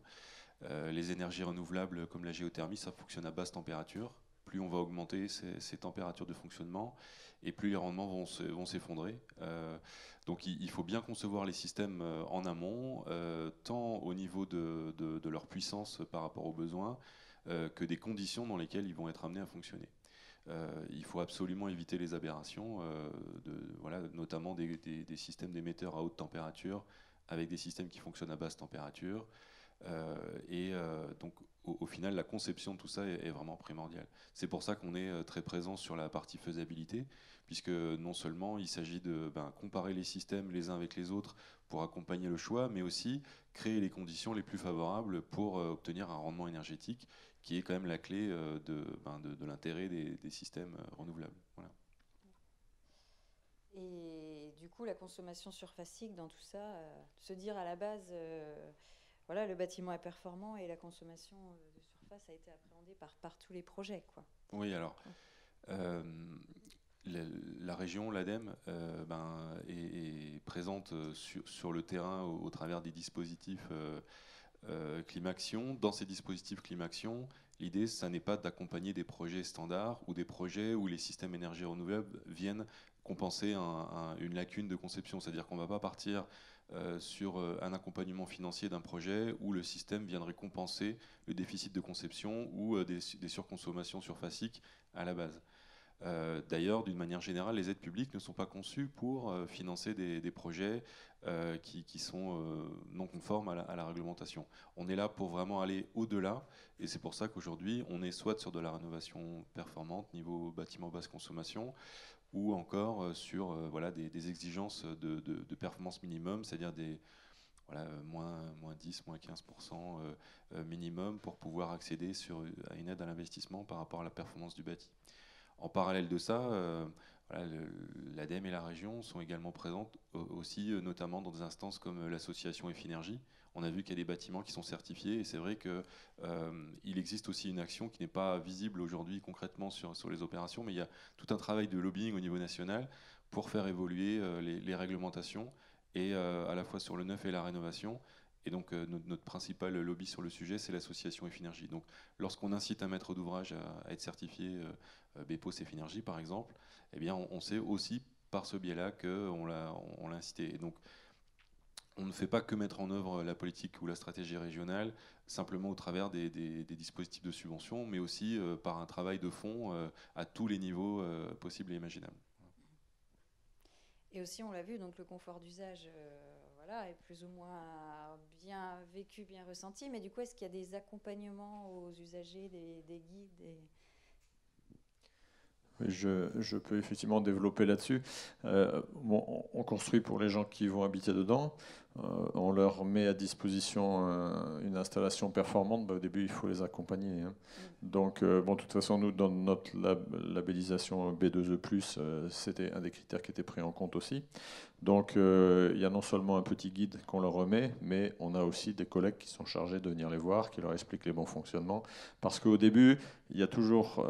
Les énergies renouvelables comme la géothermie, ça fonctionne à basse température. Plus on va augmenter ces températures de fonctionnement, et plus les rendements vont s'effondrer. Donc il faut bien concevoir les systèmes en amont, tant au niveau de leur puissance par rapport aux besoins, que des conditions dans lesquelles ils vont être amenés à fonctionner. Il faut absolument éviter les aberrations, notamment des systèmes d'émetteurs à haute température, avec des systèmes qui fonctionnent à basse température. Donc au final, la conception de tout ça est vraiment primordiale. C'est pour ça qu'on est très présent sur la partie faisabilité, puisque non seulement il s'agit de comparer les systèmes les uns avec les autres pour accompagner le choix, mais aussi créer les conditions les plus favorables pour obtenir un rendement énergétique qui est quand même la clé de l'intérêt des systèmes renouvelables. Voilà. Et du coup, la consommation surfacique dans tout ça, se dire à la base, voilà, le bâtiment est performant et la consommation de surface a été appréhendée par tous les projets, quoi. Oui, alors, la région, l'ADEME, est présente sur le terrain au travers des dispositifs Climaction. Dans ces dispositifs Climaction, l'idée, ça n'est pas d'accompagner des projets standards ou des projets où les systèmes énergie renouvelable viennent compenser une lacune de conception. C'est-à-dire qu'on ne va pas partir sur un accompagnement financier d'un projet où le système viendrait compenser le déficit de conception ou des surconsommations surfaciques à la base. D'ailleurs, d'une manière générale, les aides publiques ne sont pas conçues pour financer des projets qui sont non conformes à la réglementation. On est là pour vraiment aller au-delà, et c'est pour ça qu'aujourd'hui, on est soit sur de la rénovation performante, niveau bâtiment basse consommation, ou encore sur des exigences de performance minimum, c'est-à-dire moins 10, moins 15% minimum pour pouvoir accéder à une aide à l'investissement par rapport à la performance du bâti. En parallèle de ça, l'ADEME et la région sont également présentes aussi, notamment dans des instances comme l'association Effinergie. On a vu qu'il y a des bâtiments qui sont certifiés, et c'est vrai qu'il existe aussi une action qui n'est pas visible aujourd'hui concrètement sur les opérations, mais il y a tout un travail de lobbying au niveau national pour faire évoluer les réglementations, et à la fois sur le neuf et la rénovation. Et donc notre principal lobby sur le sujet, c'est l'association Effinergie. Donc lorsqu'on incite un maître d'ouvrage à être certifié BPOS Effinergie par exemple, eh bien on sait aussi par ce biais-là qu'on l'a incité. Et donc on ne fait pas que mettre en œuvre la politique ou la stratégie régionale simplement au travers des dispositifs de subvention, mais aussi par un travail de fond à tous les niveaux possibles et imaginables. Et aussi, on l'a vu, donc le confort d'usage est plus ou moins bien vécu, bien ressenti. Mais du coup, est-ce qu'il y a des accompagnements aux usagers, des guides Oui, je peux effectivement développer là-dessus. On construit pour les gens qui vont habiter dedans. On leur met à disposition une installation performante. Au début, il faut les accompagner, hein. Donc, de toute façon, nous, dans notre labellisation B2E+, c'était un des critères qui était pris en compte aussi. Donc, il y a non seulement un petit guide qu'on leur remet, mais on a aussi des collègues qui sont chargés de venir les voir, qui leur expliquent les bons fonctionnements. Parce qu'au début, il y a toujours,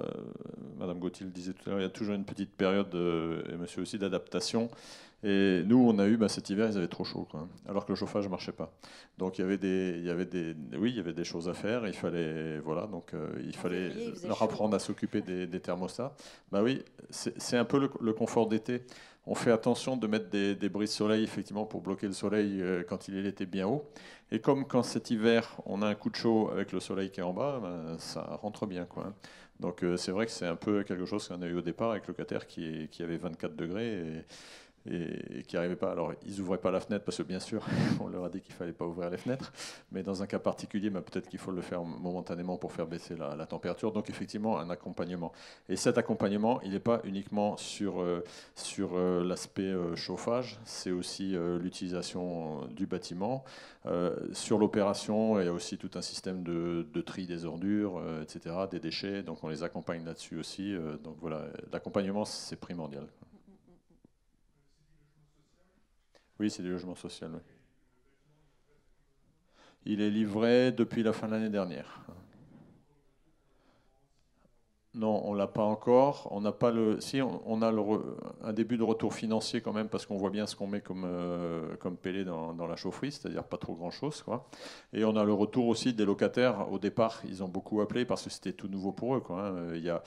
Madame Gauthier le disait tout à l'heure, il y a toujours une petite période, et monsieur aussi, d'adaptation. Et nous, on a eu, cet hiver, ils avaient trop chaud, quoi, alors que le chauffage ne marchait pas. Donc il y avait des choses à faire. Il fallait, il fallait leur apprendre à s'occuper des thermostats. Oui, c'est un peu le confort d'été. On fait attention de mettre des brises soleil, effectivement, pour bloquer le soleil quand il était bien haut. Et comme quand cet hiver, on a un coup de chaud avec le soleil qui est en bas, ça rentre bien, quoi. Donc c'est vrai que c'est un peu quelque chose qu'on a eu au départ avec le locataire qui avait 24 degrés. et qui n'arrivaient pas. Alors, ils n'ouvraient pas la fenêtre parce que, bien sûr, on leur a dit qu'il ne fallait pas ouvrir les fenêtres. Mais dans un cas particulier, peut-être qu'il faut le faire momentanément pour faire baisser la température. Donc, effectivement, un accompagnement. Et cet accompagnement, il n'est pas uniquement sur l'aspect chauffage, c'est aussi l'utilisation du bâtiment. Sur l'opération, il y a aussi tout un système de tri des ordures, etc., des déchets. Donc, on les accompagne là-dessus aussi. Donc, voilà, l'accompagnement, c'est primordial. Oui, c'est du logement social. Oui. Il est livré depuis la fin de l'année dernière. Non, on ne l'a pas encore. On n'a pas le. Si, on a un début de retour financier quand même, parce qu'on voit bien ce qu'on met comme pellets dans la chaufferie, c'est-à-dire pas trop grand-chose, quoi. Et on a le retour aussi des locataires. Au départ, ils ont beaucoup appelé parce que c'était tout nouveau pour eux, quoi, hein.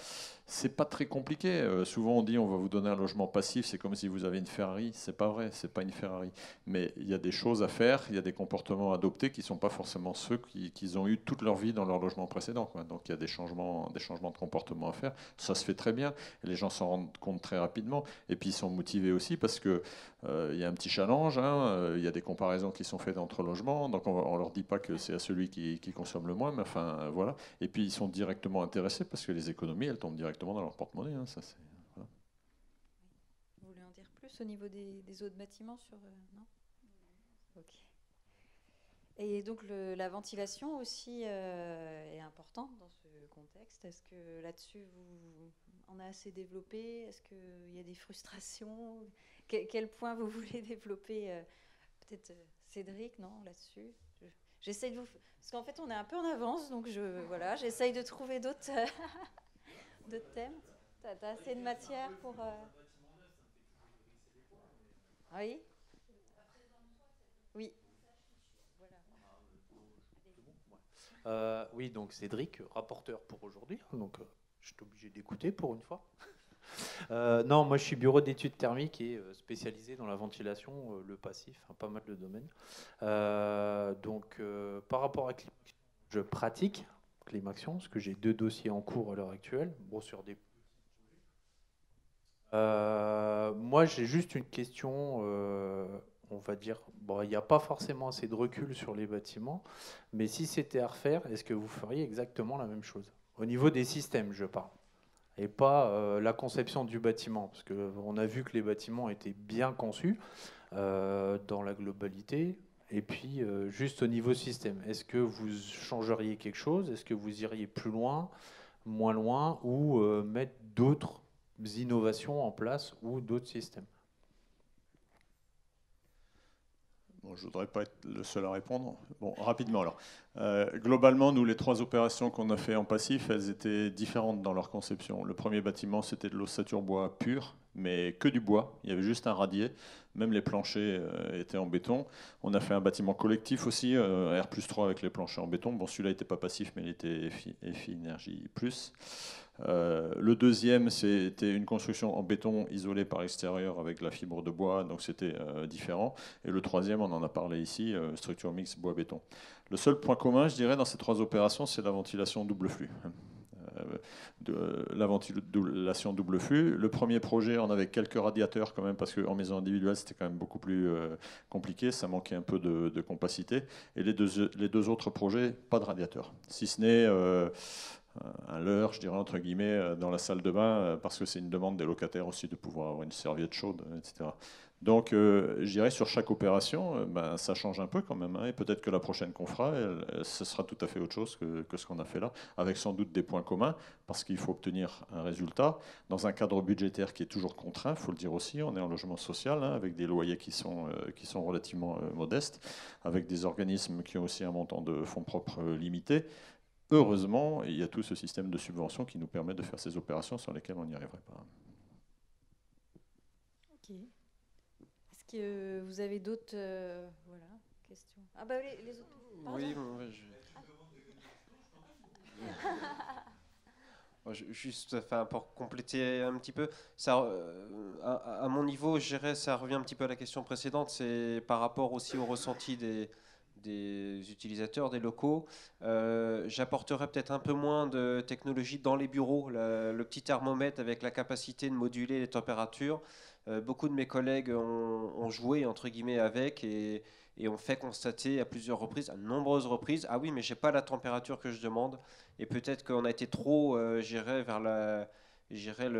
C'est pas très compliqué. Souvent, on dit on va vous donner un logement passif. C'est comme si vous avez une Ferrari. C'est pas vrai. C'est pas une Ferrari. Mais il y a des choses à faire. Il y a des comportements adoptés qui sont pas forcément ceux qu'ils ont eu toute leur vie dans leur logement précédent, quoi. Donc il y a des changements de comportement à faire. Ça se fait très bien. Et les gens s'en rendent compte très rapidement. Et puis ils sont motivés aussi parce que il y a un petit challenge. Il y a des comparaisons qui sont faites entre logements. Donc on leur dit pas que c'est à celui qui consomme le moins. Mais enfin voilà. Et puis ils sont directement intéressés parce que les économies, elles tombent directement dans leur porte-monnaie. Ça, voilà. Vous voulez en dire plus au niveau des autres bâtiments sur non? Ok. Et donc la ventilation aussi est importante dans ce contexte. Est-ce que là-dessus on a assez développé? Est-ce qu'il y a des frustrations? Quel point vous voulez développer? Peut-être Cédric, non, là-dessus? J'essaye de vous... Parce qu'en fait, on est un peu en avance, donc voilà, j'essaye de trouver d'autres thèmes. T'as assez de matière pour... Oui. Oui. Oui, donc Cédric, rapporteur pour aujourd'hui. Donc, je suis obligé d'écouter pour une fois. Non, moi je suis bureau d'études thermiques et spécialisé dans la ventilation, le passif, pas mal de domaines. Donc, par rapport à Climaction, je pratique Climaction, parce que j'ai 2 dossiers en cours à l'heure actuelle. Bon, sur des... moi, j'ai juste une question... on va dire, bon, il n'y a pas forcément assez de recul sur les bâtiments, mais si c'était à refaire, est-ce que vous feriez exactement la même chose? Au niveau des systèmes, je parle, et pas la conception du bâtiment, parce qu'on a vu que les bâtiments étaient bien conçus dans la globalité, et puis juste au niveau système, est-ce que vous changeriez quelque chose? Est-ce que vous iriez plus loin, moins loin, ou mettre d'autres innovations en place ou d'autres systèmes? Bon, je ne voudrais pas être le seul à répondre. Bon, rapidement alors. Globalement, nous, les 3 opérations qu'on a fait en passif, elles étaient différentes dans leur conception. Le premier bâtiment, c'était de l'ossature bois pur, mais que du bois. Il y avait juste un radier. Même les planchers étaient en béton. On a fait un bâtiment collectif aussi, R+3 avec les planchers en béton. Bon, celui-là n'était pas passif, mais il était EFI Énergie Plus. Le deuxième, c'était une construction en béton isolée par extérieur avec de la fibre de bois, donc c'était différent. Et le troisième, on en a parlé ici, structure mixte bois-béton. Le seul point commun, je dirais, dans ces 3 opérations, c'est la ventilation double flux. La ventilation double flux. Le premier projet, on avait quelques radiateurs quand même, parce qu'en maison individuelle, c'était quand même beaucoup plus compliqué, ça manquait un peu de compacité. Et les deux autres projets, pas de radiateurs, si ce n'est un leurre, je dirais entre guillemets, dans la salle de bain, parce que c'est une demande des locataires aussi de pouvoir avoir une serviette chaude, etc. Donc, je dirais sur chaque opération, ça change un peu quand même, et peut-être que la prochaine qu'on fera, ce sera tout à fait autre chose que ce qu'on a fait là, avec sans doute des points communs, parce qu'il faut obtenir un résultat dans un cadre budgétaire qui est toujours contraint, il faut le dire aussi. On est en logement social, avec des loyers qui sont relativement modestes, avec des organismes qui ont aussi un montant de fonds propres limité. Heureusement, il y a tout ce système de subvention qui nous permet de faire ces opérations sans lesquelles on n'y arriverait pas. Ok. Est-ce que vous avez d'autres questions? Ah bah les autres. Pardon. Oui, juste pour compléter un petit peu, ça, à mon niveau, je dirais, ça revient un petit peu à la question précédente, c'est par rapport aussi au ressenti des utilisateurs, des locaux. J'apporterais peut-être un peu moins de technologie dans les bureaux, le petit thermomètre avec la capacité de moduler les températures. Beaucoup de mes collègues ont joué entre guillemets avec et ont fait constater à plusieurs reprises, à de nombreuses reprises, ah oui, mais j'ai pas la température que je demande. Et peut-être qu'on a été trop, j'irais vers j'irais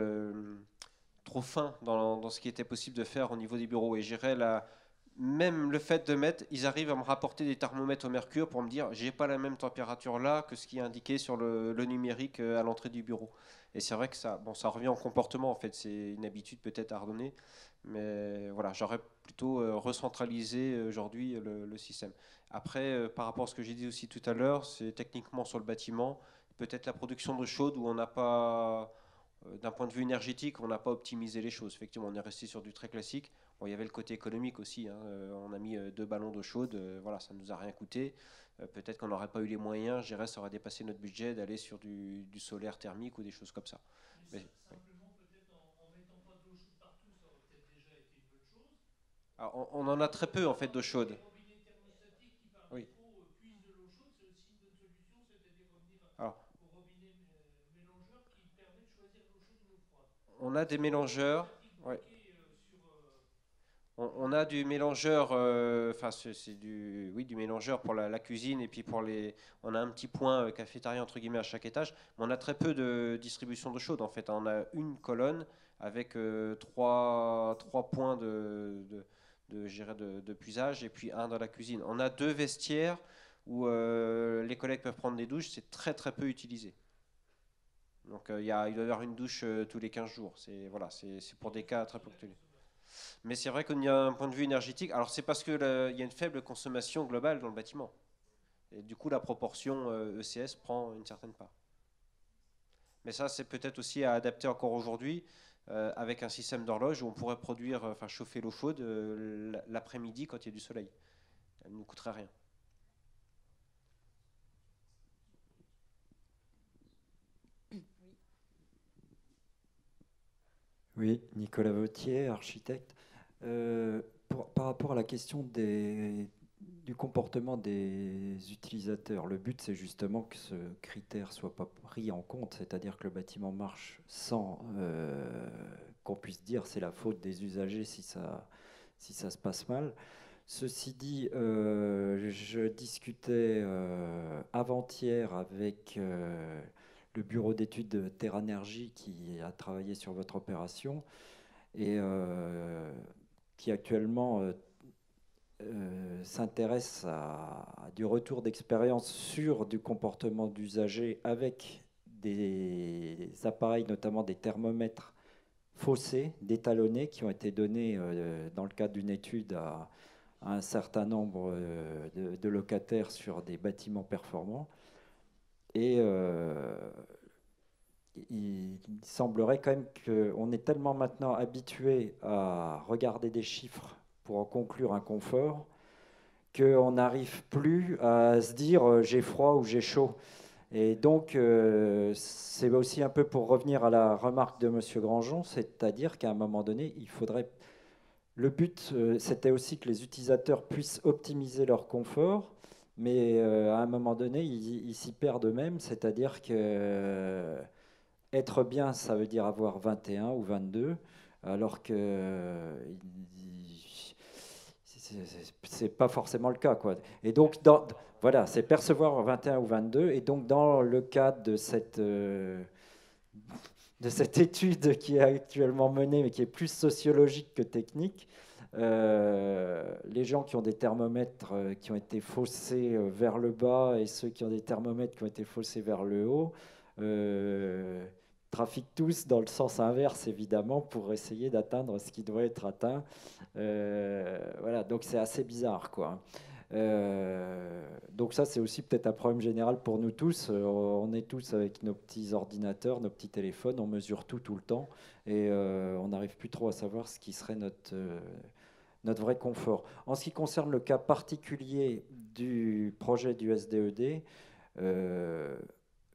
trop fin dans ce qui était possible de faire au niveau des bureaux. Et j'irais même le fait de mettre, ils arrivent à me rapporter des thermomètres au mercure pour me dire, j'ai pas la même température là que ce qui est indiqué sur le numérique à l'entrée du bureau. Et c'est vrai que ça revient en comportement en fait. C'est une habitude peut-être à redonner. Mais voilà, j'aurais plutôt recentralisé aujourd'hui le système. Après, par rapport à ce que j'ai dit aussi tout à l'heure, c'est techniquement sur le bâtiment, peut-être la production d'eau chaude où on n'a pas, d'un point de vue énergétique, on n'a pas optimisé les choses. Effectivement, on est resté sur du très classique. Bon, il y avait le côté économique aussi. Hein. On a mis 2 ballons d'eau chaude, voilà, ça ne nous a rien coûté. Peut-être qu'on n'aurait pas eu les moyens, je dirais, ça aurait dépassé notre budget d'aller sur du solaire thermique ou des choses comme ça. Mais, alors, on en a très peu en fait d'eau chaude. Oui. Alors, on a des mélangeurs. Ouais. On a du mélangeur, enfin c'est du mélangeur pour la cuisine et puis on a un petit point cafétéria entre guillemets à chaque étage, mais on a très peu de distribution d'eau chaude en fait. On a une colonne avec trois points de puisage et puis un dans la cuisine. On a 2 vestiaires où les collègues peuvent prendre des douches, c'est très très peu utilisé. Donc il doit y avoir une douche tous les 15 jours. C'est pour des cas très ponctuels. Mais c'est vrai qu'il y a un point de vue énergétique. Alors c'est parce qu'il y a une faible consommation globale dans le bâtiment. Et du coup, la proportion ECS prend une certaine part. Mais ça, c'est peut-être aussi à adapter encore aujourd'hui avec un système d'horloge où on pourrait chauffer l'eau chaude l'après-midi quand il y a du soleil. Elle ne nous coûterait rien. Oui, Nicolas Vautier, architecte. Par rapport à la question du comportement des utilisateurs, le but c'est justement que ce critère soit pas pris en compte, c'est-à-dire que le bâtiment marche sans qu'on puisse dire c'est la faute des usagers si ça se passe mal. Ceci dit, je discutais avant-hier avec le bureau d'études de Terranergie qui a travaillé sur votre opération et qui actuellement s'intéresse à du retour d'expérience sur du comportement d'usagers avec des appareils, notamment des thermomètres faussés, détalonnés, qui ont été donnés dans le cadre d'une étude à un certain nombre de locataires sur des bâtiments performants. Et il semblerait quand même qu'on est tellement maintenant habitué à regarder des chiffres pour en conclure un confort qu'on n'arrive plus à se dire j'ai froid ou j'ai chaud. Et donc, c'est aussi un peu pour revenir à la remarque de M. Grandjean, c'est-à-dire qu'à un moment donné, il faudrait... Le but, c'était aussi que les utilisateurs puissent optimiser leur confort, mais à un moment donné, ils s'y perdent eux-mêmes, c'est-à-dire que être bien, ça veut dire avoir 21 ou 22, alors que c'est pas forcément le cas, quoi. Et donc, voilà, c'est percevoir 21 ou 22, et donc dans le cadre de cette étude qui est actuellement menée, mais qui est plus sociologique que technique, les gens qui ont des thermomètres qui ont été faussés vers le bas et ceux qui ont des thermomètres qui ont été faussés vers le haut trafiquent tous dans le sens inverse, évidemment, pour essayer d'atteindre ce qui doit être atteint. Voilà, donc c'est assez bizarre, quoi. Donc ça, c'est aussi peut-être un problème général pour nous tous. On est tous avec nos petits ordinateurs, nos petits téléphones, on mesure tout le temps, et on n'arrive plus trop à savoir ce qui serait notre vrai confort. En ce qui concerne le cas particulier du projet du SDED,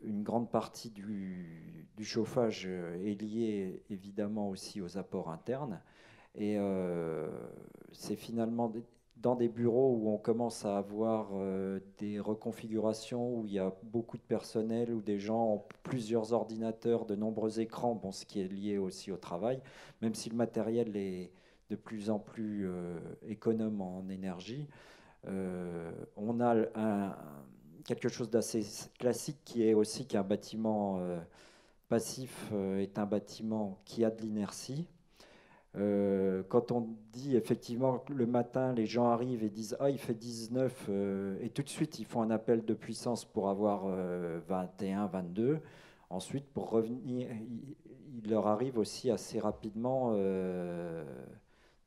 une grande partie du chauffage est liée évidemment aussi aux apports internes, et c'est finalement dans des bureaux où on commence à avoir des reconfigurations, où il y a beaucoup de personnel, où des gens ont plusieurs ordinateurs, de nombreux écrans, bon, ce qui est lié aussi au travail, même si le matériel est de plus en plus économe en énergie, on a quelque chose d'assez classique qui est aussi qu'un bâtiment passif est un bâtiment qui a de l'inertie. Quand on dit effectivement que le matin, les gens arrivent et disent « Ah, il fait 19 » et tout de suite, ils font un appel de puissance pour avoir 21, 22. Ensuite, pour revenir, il leur arrive aussi assez rapidement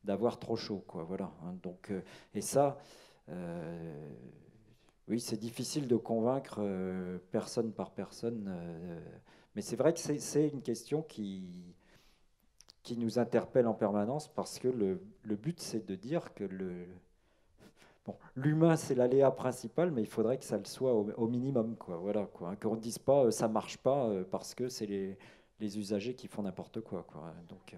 d'avoir trop chaud, quoi. Voilà, hein. Donc, et ça, oui, c'est difficile de convaincre personne par personne. Mais c'est vrai que c'est une question qui nous interpelle en permanence parce que le but, c'est de dire que l'humain, c'est l'aléa principal, mais il faudrait que ça le soit au minimum, quoi. Voilà, quoi, hein, qu'on ne dise pas ça ne marche pas parce que c'est les usagers qui font n'importe quoi, quoi. Donc,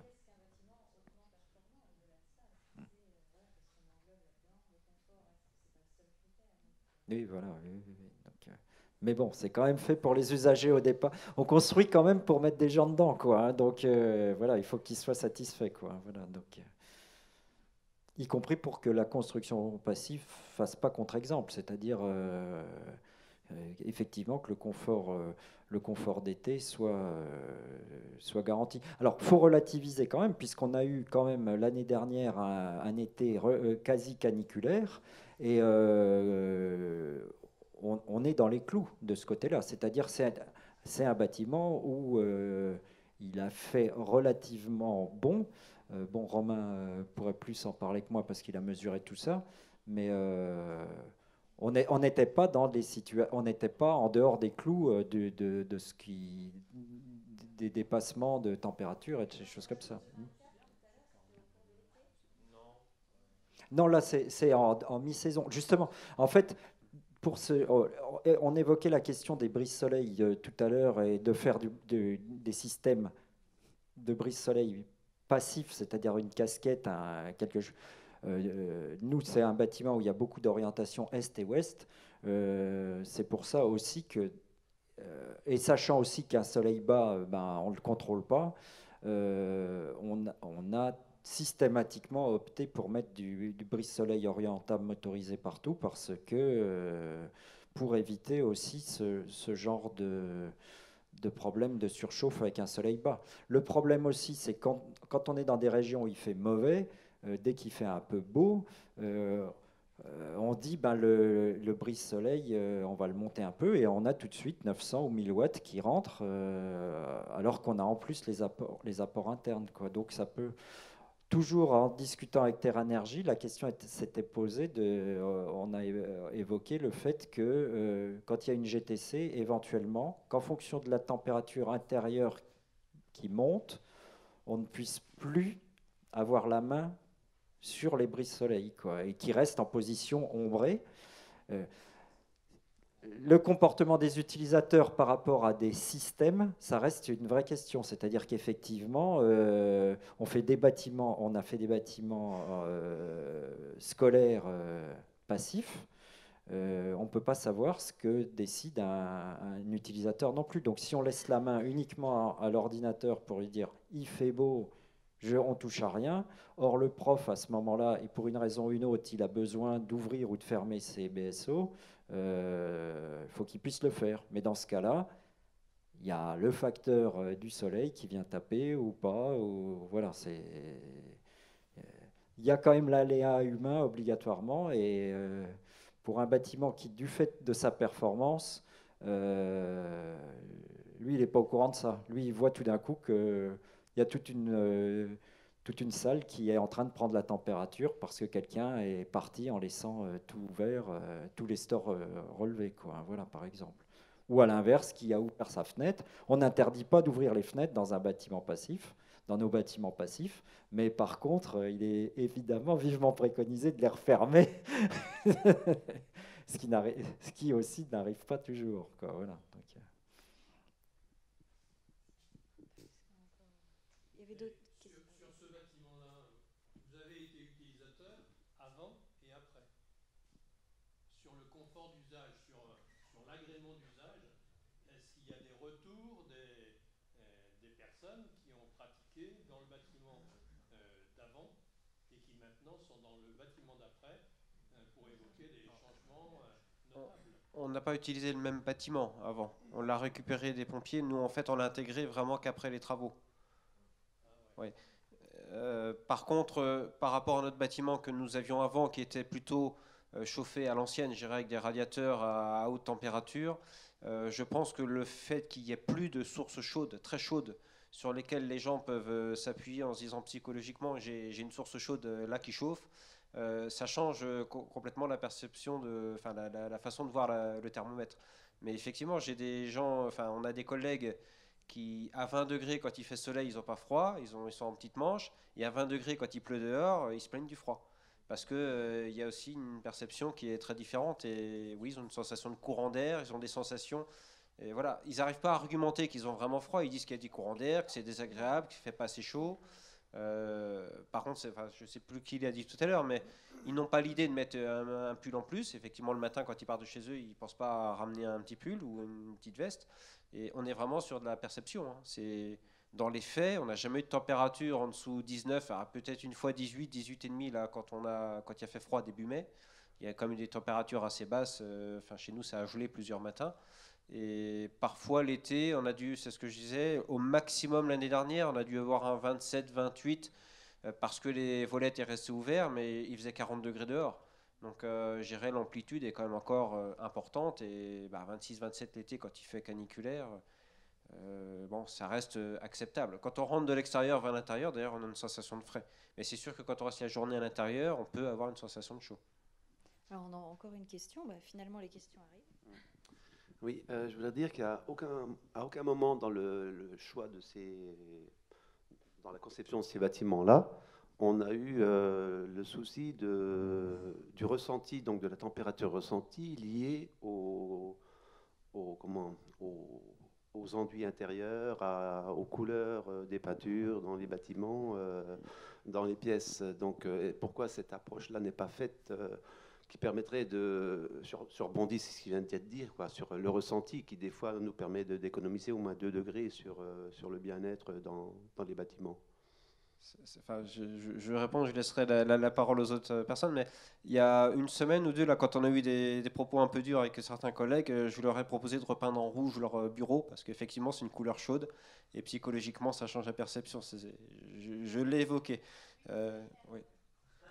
oui, voilà. Oui. Donc, mais bon, c'est quand même fait pour les usagers au départ. On construit quand même pour mettre des gens dedans, quoi, hein. Donc voilà, il faut qu'ils soient satisfaits, quoi. Voilà, donc, y compris pour que la construction passive fasse pas contre-exemple, c'est-à-dire effectivement que le confort d'été soit garanti. Alors, faut relativiser quand même, puisqu'on a eu quand même l'année dernière un été quasi caniculaire, et on est dans les clous de ce côté-là. C'est-à-dire c'est un bâtiment où il a fait relativement bon. Bon, Romain pourrait plus en parler que moi parce qu'il a mesuré tout ça, mais on n'était pas dans on n'était pas en dehors des clous de ce qui, des dépassements de température et des choses comme ça. Non, là c'est en mi-saison. Justement, en fait, on évoquait la question des brise-soleil tout à l'heure et de faire des systèmes de brise-soleil passifs, c'est-à-dire une casquette, nous, c'est un bâtiment où il y a beaucoup d'orientation est et ouest. C'est pour ça aussi que, et sachant aussi qu'un soleil bas, on ne le contrôle pas, on a systématiquement opté pour mettre du brise-soleil orientable motorisé partout parce que pour éviter aussi ce genre de problème de surchauffe avec un soleil bas. Le problème aussi, c'est quand on est dans des régions où il fait mauvais, dès qu'il fait un peu beau, on dit le brise-soleil, on va le monter un peu et on a tout de suite 900 ou 1000 watts qui rentrent, alors qu'on a en plus les apports internes, quoi. Donc ça peut, toujours en discutant avec Terra Energy, la question s'était posée, on a évoqué le fait que quand il y a une GTC, éventuellement, qu'en fonction de la température intérieure qui monte, on ne puisse plus avoir la main sur les brises-soleil, quoi, et qui restent en position ombrée. Le comportement des utilisateurs par rapport à des systèmes, ça reste une vraie question. C'est-à-dire qu'effectivement, on a fait des bâtiments scolaires passifs. On ne peut pas savoir ce que décide un utilisateur non plus. Donc si on laisse la main uniquement à l'ordinateur pour lui dire « il fait beau », on ne touche à rien. Or, le prof, à ce moment-là, et pour une raison ou une autre, il a besoin d'ouvrir ou de fermer ses BSO, il faut qu'il puisse le faire. Mais dans ce cas-là, il y a le facteur du soleil qui vient taper ou pas. Voilà, il y a quand même l'aléa humain obligatoirement. Et pour un bâtiment qui, du fait de sa performance, lui, il n'est pas au courant de ça. Lui, il voit tout d'un coup que il y a toute une salle qui est en train de prendre la température parce que quelqu'un est parti en laissant tout ouvert, tous les stores relevés, quoi. Voilà, par exemple. Ou à l'inverse, qui a ouvert sa fenêtre. On n'interdit pas d'ouvrir les fenêtres dans un bâtiment passif, dans nos bâtiments passifs, mais par contre, il est évidemment vivement préconisé de les refermer, ce qui aussi n'arrive pas toujours, quoi. Voilà. Donc, il y avait d'autres sur ce bâtiment-là, vous avez été utilisateur avant et après. confort d'usage, sur l'agrément d'usage, est-ce qu'il y a des retours des personnes qui ont pratiqué dans le bâtiment d'avant et qui maintenant sont dans le bâtiment d'après pour évoquer des changements notables? On n'a pas utilisé le même bâtiment avant. On l'a récupéré des pompiers. Nous, en fait, on l'a intégré vraiment qu'après les travaux. Ouais. Par contre, par rapport à notre bâtiment que nous avions avant, qui était plutôt chauffé à l'ancienne, je dirais avec des radiateurs à haute température, je pense que le fait qu'il n'y ait plus de sources chaudes, très chaudes, sur lesquelles les gens peuvent s'appuyer en se disant psychologiquement j'ai une source chaude là qui chauffe, ça change complètement la perception, enfin la façon de voir le thermomètre. Mais effectivement, j'ai des gens, enfin on a des collègues qui, à 20 degrés, quand il fait soleil, ils n'ont pas froid, ils sont en petite manche, et à 20 degrés, quand il pleut dehors, ils se plaignent du froid. Parce qu'il y a aussi une perception qui est très différente, et oui, ils ont une sensation de courant d'air, ils ont des sensations, et voilà, ils n'arrivent pas à argumenter qu'ils ont vraiment froid, ils disent qu'il y a du courant d'air, que c'est désagréable, qu'il ne fait pas assez chaud. Par contre, je ne sais plus qui l'a dit tout à l'heure, mais ils n'ont pas l'idée de mettre un pull en plus. Effectivement, le matin, quand ils partent de chez eux, ils ne pensent pas à ramener un petit pull ou une petite veste. Et on est vraiment sur de la perception. Hein. C'est dans les faits, on n'a jamais eu de température en dessous 19, peut-être une fois 18, 18,5 là quand il a fait froid début mai. Il y a quand même des températures assez basses. Enfin, chez nous, ça a gelé plusieurs matins. Et parfois l'été, on a dû, c'est ce que je disais, au maximum l'année dernière, on a dû avoir un 27, 28 parce que les volets étaient restés ouverts, mais il faisait 40 degrés dehors. Donc, gérer l'amplitude est quand même encore importante. Et 26-27 l'été, quand il fait caniculaire, bon, ça reste acceptable. Quand on rentre de l'extérieur vers l'intérieur, d'ailleurs, on a une sensation de frais. Mais c'est sûr que quand on reste la journée à l'intérieur, on peut avoir une sensation de chaud. Alors, on a encore une question. Finalement, les questions arrivent. Oui, je voudrais dire qu'à aucun moment dans le choix dans la conception de ces bâtiments-là, on a eu le souci du ressenti, donc de la température ressentie liée aux enduits intérieurs, aux couleurs des peintures dans les bâtiments, dans les pièces. Donc, pourquoi cette approche-là n'est pas faite qui permettrait je rebondis sur ce qui vient d'être dit, sur le ressenti qui des fois nous permet d'économiser au moins 2 degrés sur le bien-être dans les bâtiments. Enfin, je vais répondre, je laisserai la parole aux autres personnes, mais il y a une semaine ou deux, là, quand on a eu des propos un peu durs avec certains collègues, je leur ai proposé de repeindre en rouge leur bureau, parce qu'effectivement c'est une couleur chaude, et psychologiquement ça change la perception, je l'ai évoqué. Oui.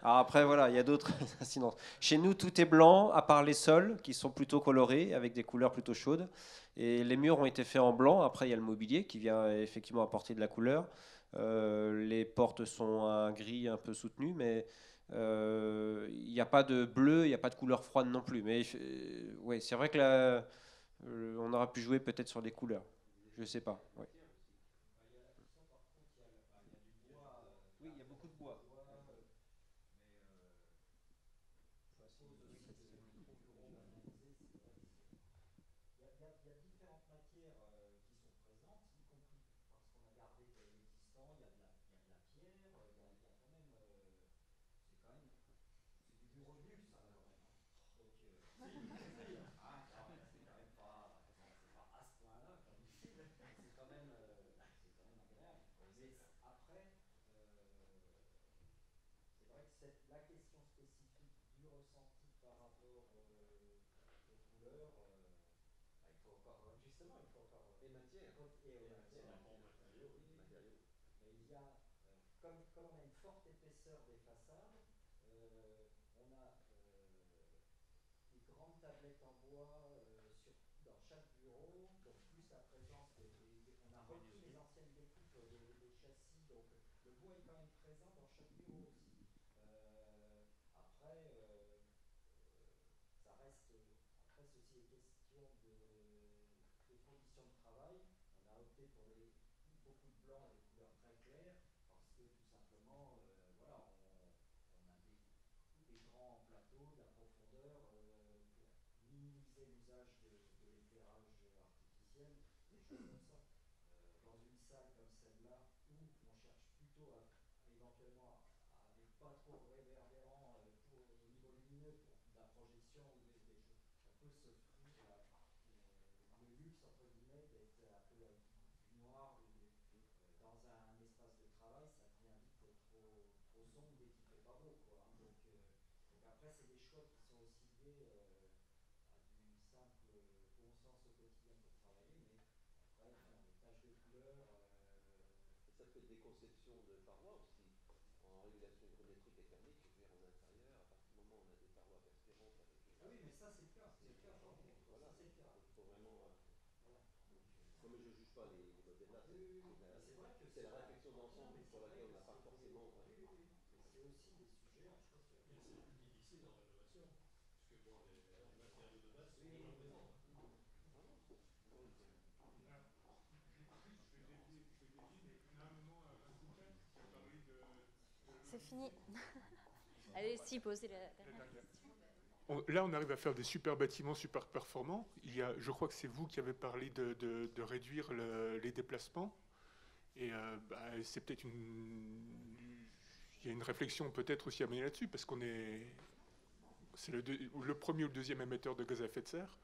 Alors après, voilà, il y a d'autres incidences. Chez nous, tout est blanc, à part les sols, qui sont plutôt colorés, avec des couleurs plutôt chaudes. Et les murs ont été faits en blanc. Après, il y a le mobilier qui vient effectivement apporter de la couleur. Les portes sont un gris un peu soutenu, mais il n'y a pas de bleu, il n'y a pas de couleur froide non plus. Mais ouais, c'est vrai que on aurait pu jouer peut-être sur les couleurs. Je ne sais pas. Ouais. Oui, il y a beaucoup de bois. La question spécifique du ressenti par rapport aux couleurs, il faut encore, justement, il faut encore. Les matières. Et aux matières. Mais il y a, comme on a une forte épaisseur des façades, on a des grandes tablettes en bois dans chaque bureau, donc plus la présence on a repris les anciennes découpes des châssis, donc le bois est quand même présent dans chaque bureau aussi. Après, ceci est question des conditions de travail. On a opté pour beaucoup de blanc et des couleurs très claires parce que tout simplement, voilà, on a des grands plateaux, de la profondeur pour minimiser l'usage de l'éclairage artificiel, des choses comme ça. Dans une salle comme celle-là où on cherche plutôt éventuellement à être pas trop réverbérant au niveau lumineux pour la projection ou des choses. On luxe, entre guillemets, d'être un peu avec du noir dans un espace de travail, ça devient vite trop sombre dès qu'il fait pas beau, quoi. Donc après, c'est des choix qui sont aussi liés à du simple bon sens au quotidien pour travailler, mais après, faire des taches de couleur. Ça fait des conceptions de parois aussi, en régulation hygrométrique et thermique, je veux dire en intérieur, à partir du moment où on a des parois perspirantes avec les... Ah oui, mais ça c'est le cas, Voilà, ça c'est le cas. il faut vraiment... voilà. Non, mais je ne juge pas les modèles là, c'est la réflexion d'ensemble sur laquelle on n'a pas forcément... C'est aussi des sujets, je pense que... Mais c'est plus difficile en rénovation, parce que bon, les matériaux de base sont déjà présents. C'est fini. Allez, si, posez la dernière question. Là, on arrive à faire des super bâtiments super performants. Je crois que c'est vous qui avez parlé de réduire les déplacements. Et c'est peut-être il y a une réflexion peut-être aussi à mener là-dessus, parce c'est le premier ou le deuxième émetteur de gaz à effet de serre.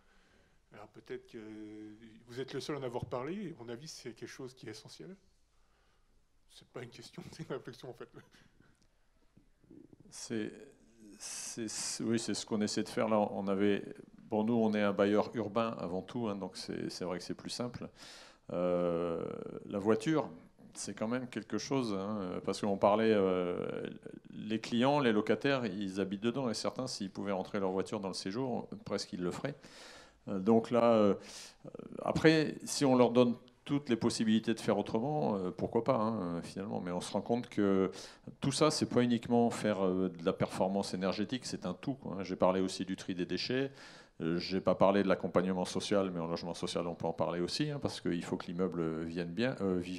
Alors peut-être que vous êtes le seul à en avoir parlé, et à mon avis, c'est quelque chose qui est essentiel. C'est pas une question, c'est une réflexion en fait. Oui, c'est ce qu'on essaie de faire là. Bon, nous, on est un bailleur urbain avant tout, hein, donc c'est vrai que c'est plus simple. La voiture, c'est quand même quelque chose, hein, parce qu'on parlait, les clients, les locataires, ils habitent dedans, et certains, s'ils pouvaient rentrer leur voiture dans le séjour, presque ils le feraient. Donc là, après, si on leur donne toutes les possibilités de faire autrement, pourquoi pas, hein, finalement. Mais on se rend compte que tout ça, c'est pas uniquement faire de la performance énergétique, c'est un tout, quoi, hein. J'ai parlé aussi du tri des déchets. Je n'ai pas parlé de l'accompagnement social, mais en logement social, on peut en parler aussi, hein, parce qu'il faut que l'immeuble vive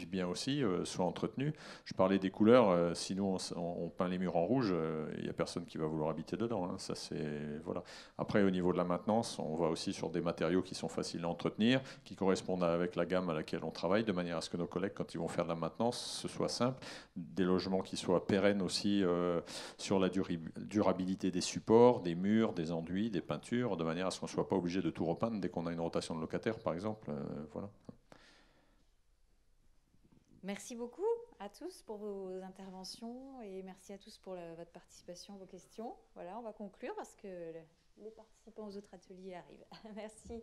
bien aussi, soit entretenu. Je parlais des couleurs. Si nous, on peint les murs en rouge, il n'y a personne qui va vouloir habiter dedans, hein. Ça, voilà. Après, au niveau de la maintenance, on va aussi sur des matériaux qui sont faciles à entretenir, qui correspondent avec la gamme à laquelle on travaille, de manière à ce que nos collègues, quand ils vont faire de la maintenance, ce soit simple. Des logements qui soient pérennes aussi sur la durabilité des supports, des murs, des enduits, des peintures, de manière à ce qu'on ne soit pas obligé de tout repeindre dès qu'on a une rotation de locataires, par exemple. Voilà. Merci beaucoup à tous pour vos interventions et merci à tous pour votre participation, vos questions. Voilà, on va conclure parce que les participants aux autres ateliers arrivent. Merci.